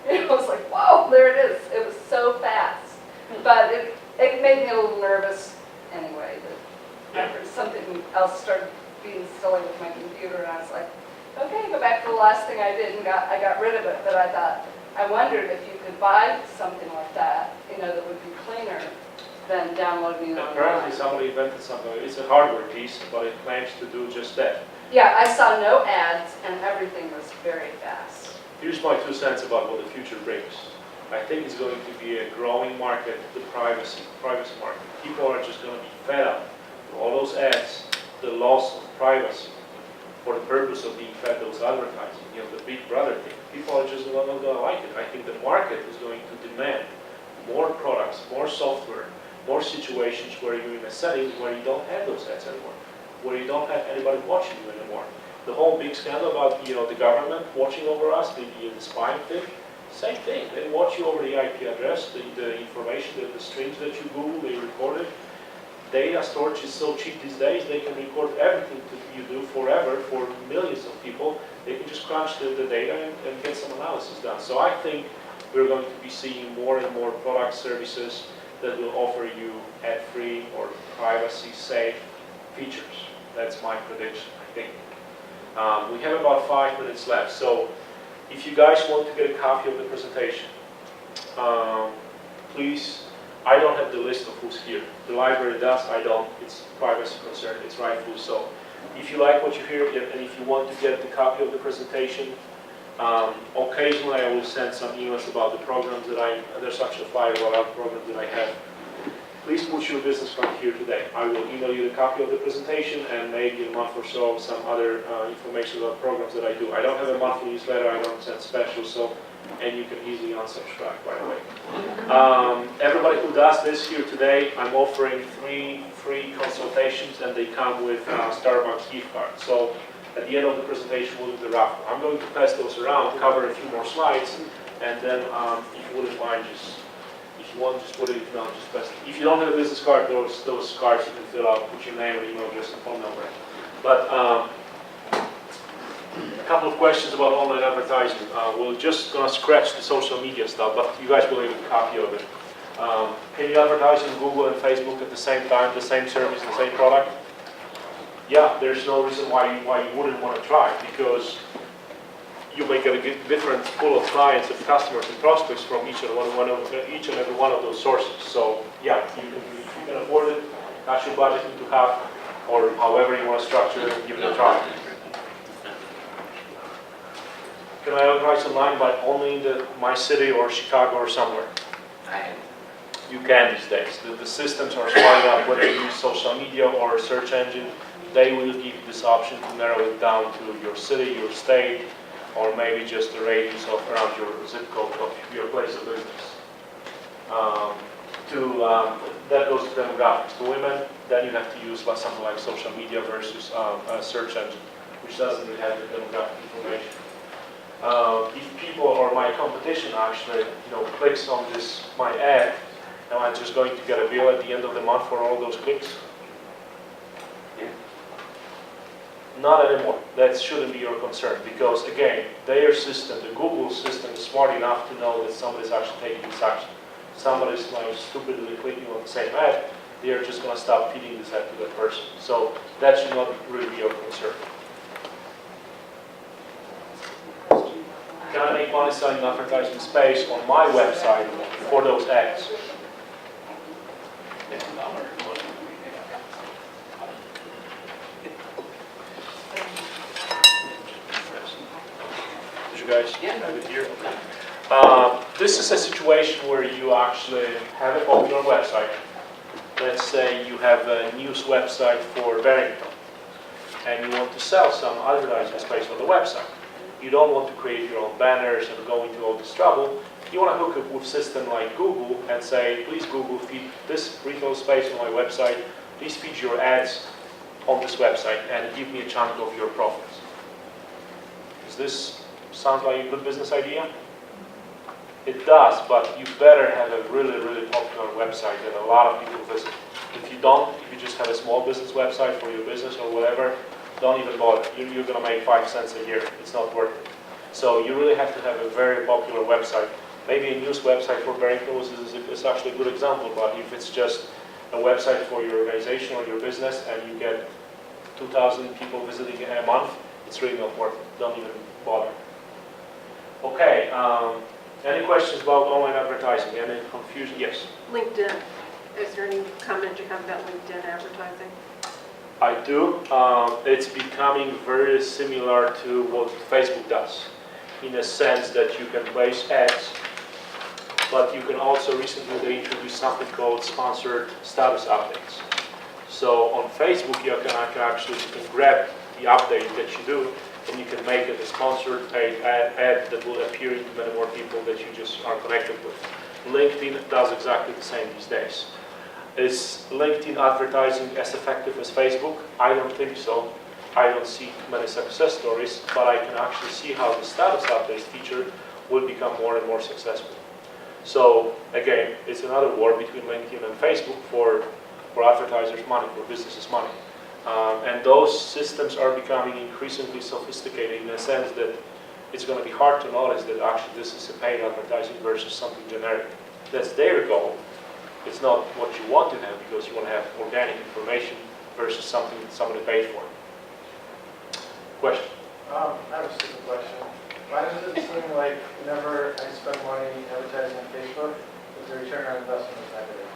It was like, whoa, there it is. It was so fast. But it made me a little nervous anyway, that after something else started being silly with my computer, and I was like, okay, go back to the last thing I did, and I got rid of it. But I thought, I wondered if you could buy something like that, that would be cleaner than downloading it online. Apparently somebody invented something. It's a hardware piece, but it claims to do just that. Yeah, I saw no ads, and everything was very fast. Here's my 2 cents about what the future brings. I think it's going to be a growing market, the privacy market. People are just going to be fed up with all those ads, the loss of privacy, for the purpose of being fed those advertising, the Big Brother thing. People are just not going to like it. I think the market is going to demand more products, more software, more situations where you're in a setting where you don't have those ads anymore, where you don't have anybody watching you anymore. The whole big scandal about the government watching over us, the spying thing, same thing. They watch you over the IP address, the information, the streams that you Google, they record it. Data storage is so cheap these days, they can record everything that you do forever for millions of people. They can just crunch the data and get some analysis done. So I think we're going to be seeing more and more product services that will offer you ad-free or privacy-safe features. That's my prediction, I think. We have about 5 minutes left, so if you guys want to get a copy of the presentation, please, I don't have the list of who's here. The library does, I don't. It's privacy concern, it's rightful. So if you like what you hear and if you want to get the copy of the presentation, occasionally I will send some emails about the programs that there's actually a flyer about other programs that I have. Please put your business card here today. I will email you the copy of the presentation and maybe in a month or so some other information about programs that I do. I don't have a monthly newsletter, I don't send specials, and you can easily unsubscribe, by the way. Everybody who does this here today, I'm offering 3 free consultations and they come with Starbucks gift cards. So at the end of the presentation, we'll do the raffle. I'm going to pass those around, cover a few more slides, and then if you wouldn't mind, if you want, just put it, if not, just pass it. If you don't have a business card, those cards you can fill out, put your name, email address, and phone number. But a couple of questions about online advertising. We're just going to scratch the social media stuff, but you guys will have a copy of it. Can you advertise on Google and Facebook at the same time, the same service, the same product? Yeah, there's no reason why you wouldn't want to try, because you may get a different pool of clients, of customers and prospects from each and every one of those sources. So yeah, if you can afford it, cut your budget into half, or however you want to structure it, give it a try. Can I advertise online, but only in my city or Chicago or somewhere? You can these days. The systems are smart enough, whether you use social media or a search engine, they will give you this option to narrow it down to your city, your state, or maybe just a radius of around your zip code of your place of business. That goes to demographics. To women, then you have to use something like social media versus a search engine, which doesn't really have the demographic information. If people or my competition actually, clicks on my ad, am I just going to get a bill at the end of the month for all those clicks? Not anymore. That shouldn't be your concern, because again, their system, the Google system, is smart enough to know that somebody's actually taking this action. Somebody's stupidly clicking on the same ad, they're just going to stop feeding this ad to that person. So that should not really be your concern. Can I make money selling advertising space on my website for those ads? Did you guys have it here? This is a situation where you actually have a popular website. Let's say you have a news website for Barrington, and you want to sell some advertising space on the website. You don't want to create your own banners and go into all this trouble. You want to hook up with a system like Google and say, please Google, feed this retail space on my website please feature your ads on this website and give me a chunk of your profits. Does this sound like a good business idea? It does, but you better have a really, really popular website that a lot of people visit. If you don't, if you just have a small business website for your business or whatever, don't even bother. You're going to make 5 cents a year. It's not worth it. So you really have to have a very popular website. Maybe a news website for bearing tools is actually a good example, but if it's just a website for your organization or your business and you get 2,000 people visiting a month, it's really not worth it. Don't even bother. Okay, any questions about online advertising? Any confusion? Yes? LinkedIn, is there any comment you have about LinkedIn advertising? I do. It's becoming very similar to what Facebook does, in a sense that you can place ads, but you can also, recently they introduced something called sponsored status updates. So on Facebook, you can grab the update that you do, and you can make it a sponsored paid ad that will appear to many more people that you just are connected with. LinkedIn does exactly the same these days. Is LinkedIn advertising as effective as Facebook? I don't think so. I don't see many success stories, but I can actually see how the status updates feature will become more and more successful. So again, it's another war between LinkedIn and Facebook for advertisers' money, for businesses' money. And those systems are becoming increasingly sophisticated in a sense that it's going to be hard to notice that actually this is a paid advertising versus something generic. That's their goal. It's not what you want to have because you want to have organic information versus something that somebody paid for. Question? I have a stupid question. Why does it seem like whenever I spend money advertising on Facebook, that the return on investment is negative?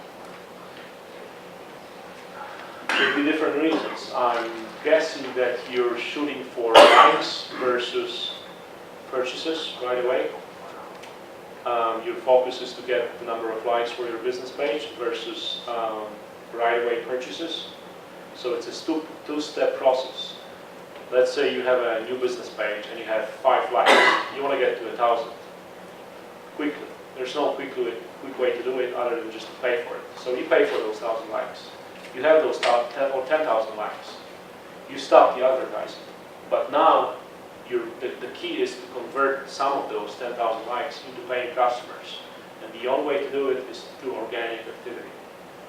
Could be different reasons. I'm guessing that you're shooting for likes versus purchases right away. Your focus is to get the number of likes for your business page versus right away purchases. So it's a two-step process. Let's say you have a new business page and you have 5 likes. You want to get to 1,000 quickly. There's no quick way to do it other than just to pay for it. So you pay for those 1,000 likes. You have those 10 or 10,000 likes. You stop the advertising. But now the key is to convert some of those 10,000 likes into paying customers. And the only way to do it is through organic activity,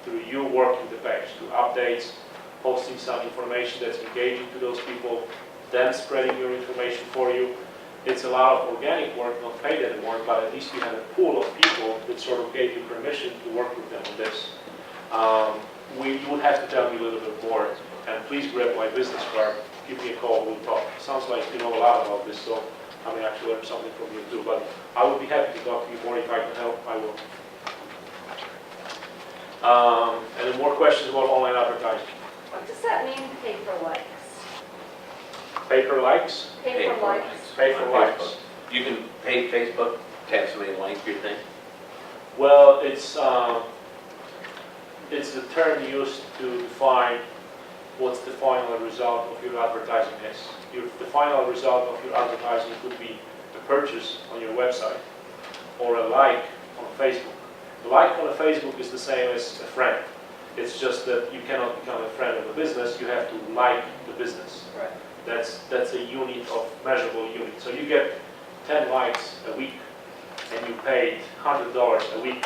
through you working the page, through updates, posting some information that's engaging to those people, them spreading your information for you. It's a lot of organic work, not paid anymore, but at least you have a pool of people that sort of gave you permission to work with them on this. You would have to tell me a little bit more, and please grab my business card, give me a call, we'll talk. Sounds like you know a lot about this, so I may actually learn something from you too, but I would be happy to talk to you more if I can help, I will. And then more questions about online advertising. What does that mean, pay for likes? Pay for likes? Pay for likes. Pay for On likes. Facebook. You can pay Facebook to have somebody like your thing? Well, it's the term used to define what's the final result of your advertising is. The final result of your advertising could be a purchase on your website or a like on Facebook. A like on a Facebook is the same as a friend. It's just that you cannot become a friend of a business, you have to like the business. Right. That's a unit of measurable unit. So you get 10 likes a week and you paid $100 a week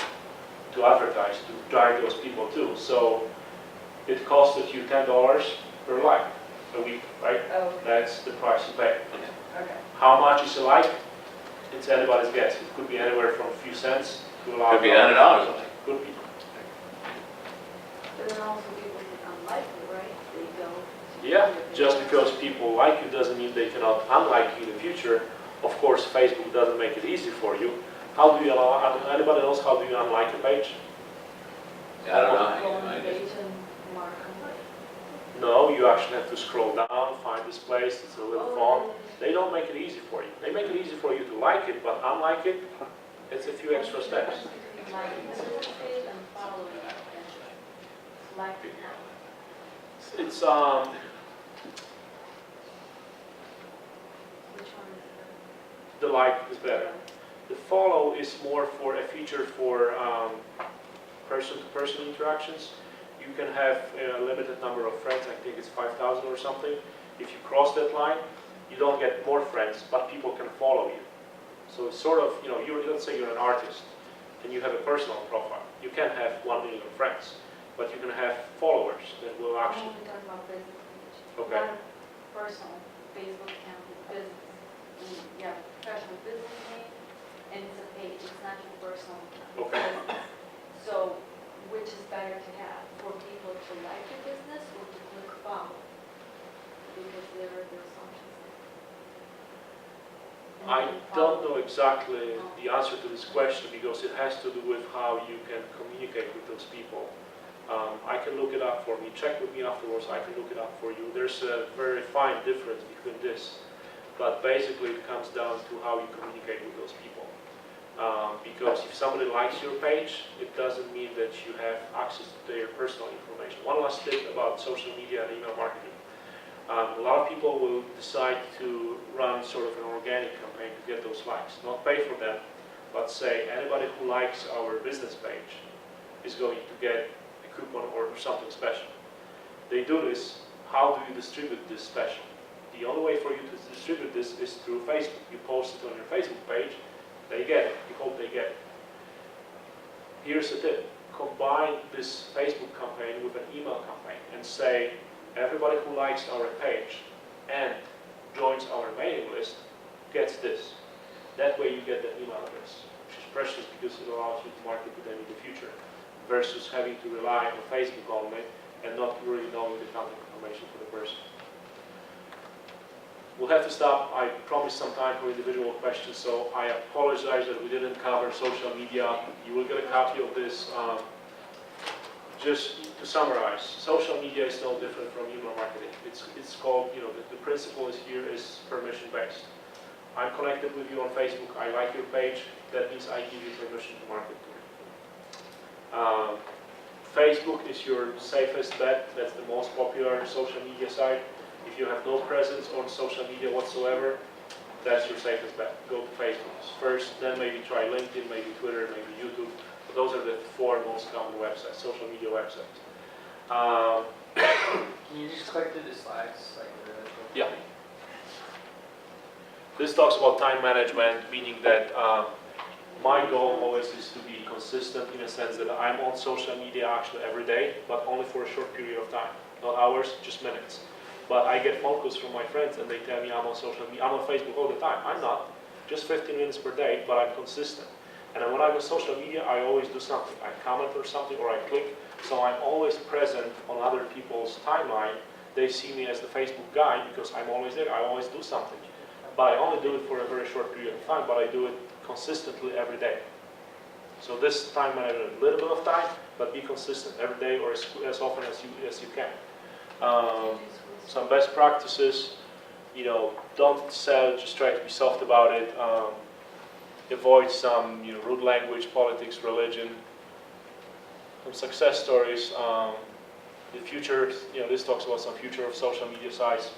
to advertise, to drive those people to. So it costed you $10 per like a week, right? Oh, That's the price you pay. okay. How much is a like? It's anybody's guess. It could be anywhere from a few cents to a lot. Could be $100. Could be. But then also people can unlike you, right? They go to. Yeah, just because people like you doesn't mean they cannot unlike you in the future. Of course, Facebook doesn't make it easy for you. How do you allow, anybody else, how do you unlike a page? I don't Go know. on I the just- page and mark unlike. No, you actually have to scroll down, find this place, it's a little font. They don't make it easy for you. They make it easy for you to like it, but unlike it, it's a few extra steps. Like the page and following it. And like it now. It's, Which one is the like is it? better. The follow is more for a feature for person-to-person interactions. You can have a limited number of friends, I think it's 5,000 or something. If you cross that line, you don't get more friends, but people can follow you. So it's sort of, let's say you're an artist, and you have a personal profile. You can't have 1 million friends, but you can have followers that will I'm actually, only talking about business page. Okay. Not a personal Facebook account, it's business. You have a professional business name, and it's a page, it's not your personal account. it's Okay. business. So, which is better to have, for people to like your business or to click follow? Because there are the assumptions there. And I then don't follow. know exactly the answer to this question because it has to do with how you can communicate with those people. I can look it up for me. Check with me afterwards. I can look it up for you. There's a very fine difference between this, but basically it comes down to how you communicate with those people. Because if somebody likes your page, it doesn't mean that you have access to their personal information. One last tip about social media and email marketing. A lot of people will decide to run sort of an organic campaign to get those likes. Not pay for them, but say anybody who likes our business page is going to get a coupon or something special. They do this. How do you distribute this special? The only way for you to distribute this is through Facebook. You post it on your Facebook page, they get it. You hope they get it. Here's the tip. Combine this Facebook campaign with an email campaign and say, everybody who likes our page and joins our mailing list gets this. That way you get the email address, which is precious because it allows you to market with them in the future, versus having to rely on Facebook only and not really knowing the contact information for the person. We'll have to stop. I promised some time for individual questions, so I apologize that we didn't cover social media. You will get a copy of this. Just to summarize, social media is no different from email marketing. It's called, the principle is here is permission-based. I'm connected with you on Facebook. I like your page. That means I give you permission to market to it. Facebook is your safest bet. That's the most popular social media site. If you have no presence on social media whatsoever, that's your safest bet. Go to Facebook first, then maybe try LinkedIn, maybe Twitter, maybe YouTube. But those are the 4 most common websites, social media websites. Can you just click through the slides? Yeah. This talks about time management, meaning that my goal always is to be consistent in a sense that I'm on social media actually every day, but only for a short period of time. Not hours, just minutes. But I get phone calls from my friends and they tell me I'm on social media, I'm on Facebook all the time. I'm not, just 15 minutes per day, but I'm consistent. And when I'm on social media, I always do something. I comment or something, or I click. So I'm always present on other people's timeline. They see me as the Facebook guy because I'm always there. I always do something. But I only do it for a very short period of time, but I do it consistently every day. So this time management, a little bit of time, but be consistent every day or as often as you can. Some best practices, don't sell, just try to be soft about it. Avoid some rude language, politics, religion. Some success stories. The future, this talks about some future of social media sites.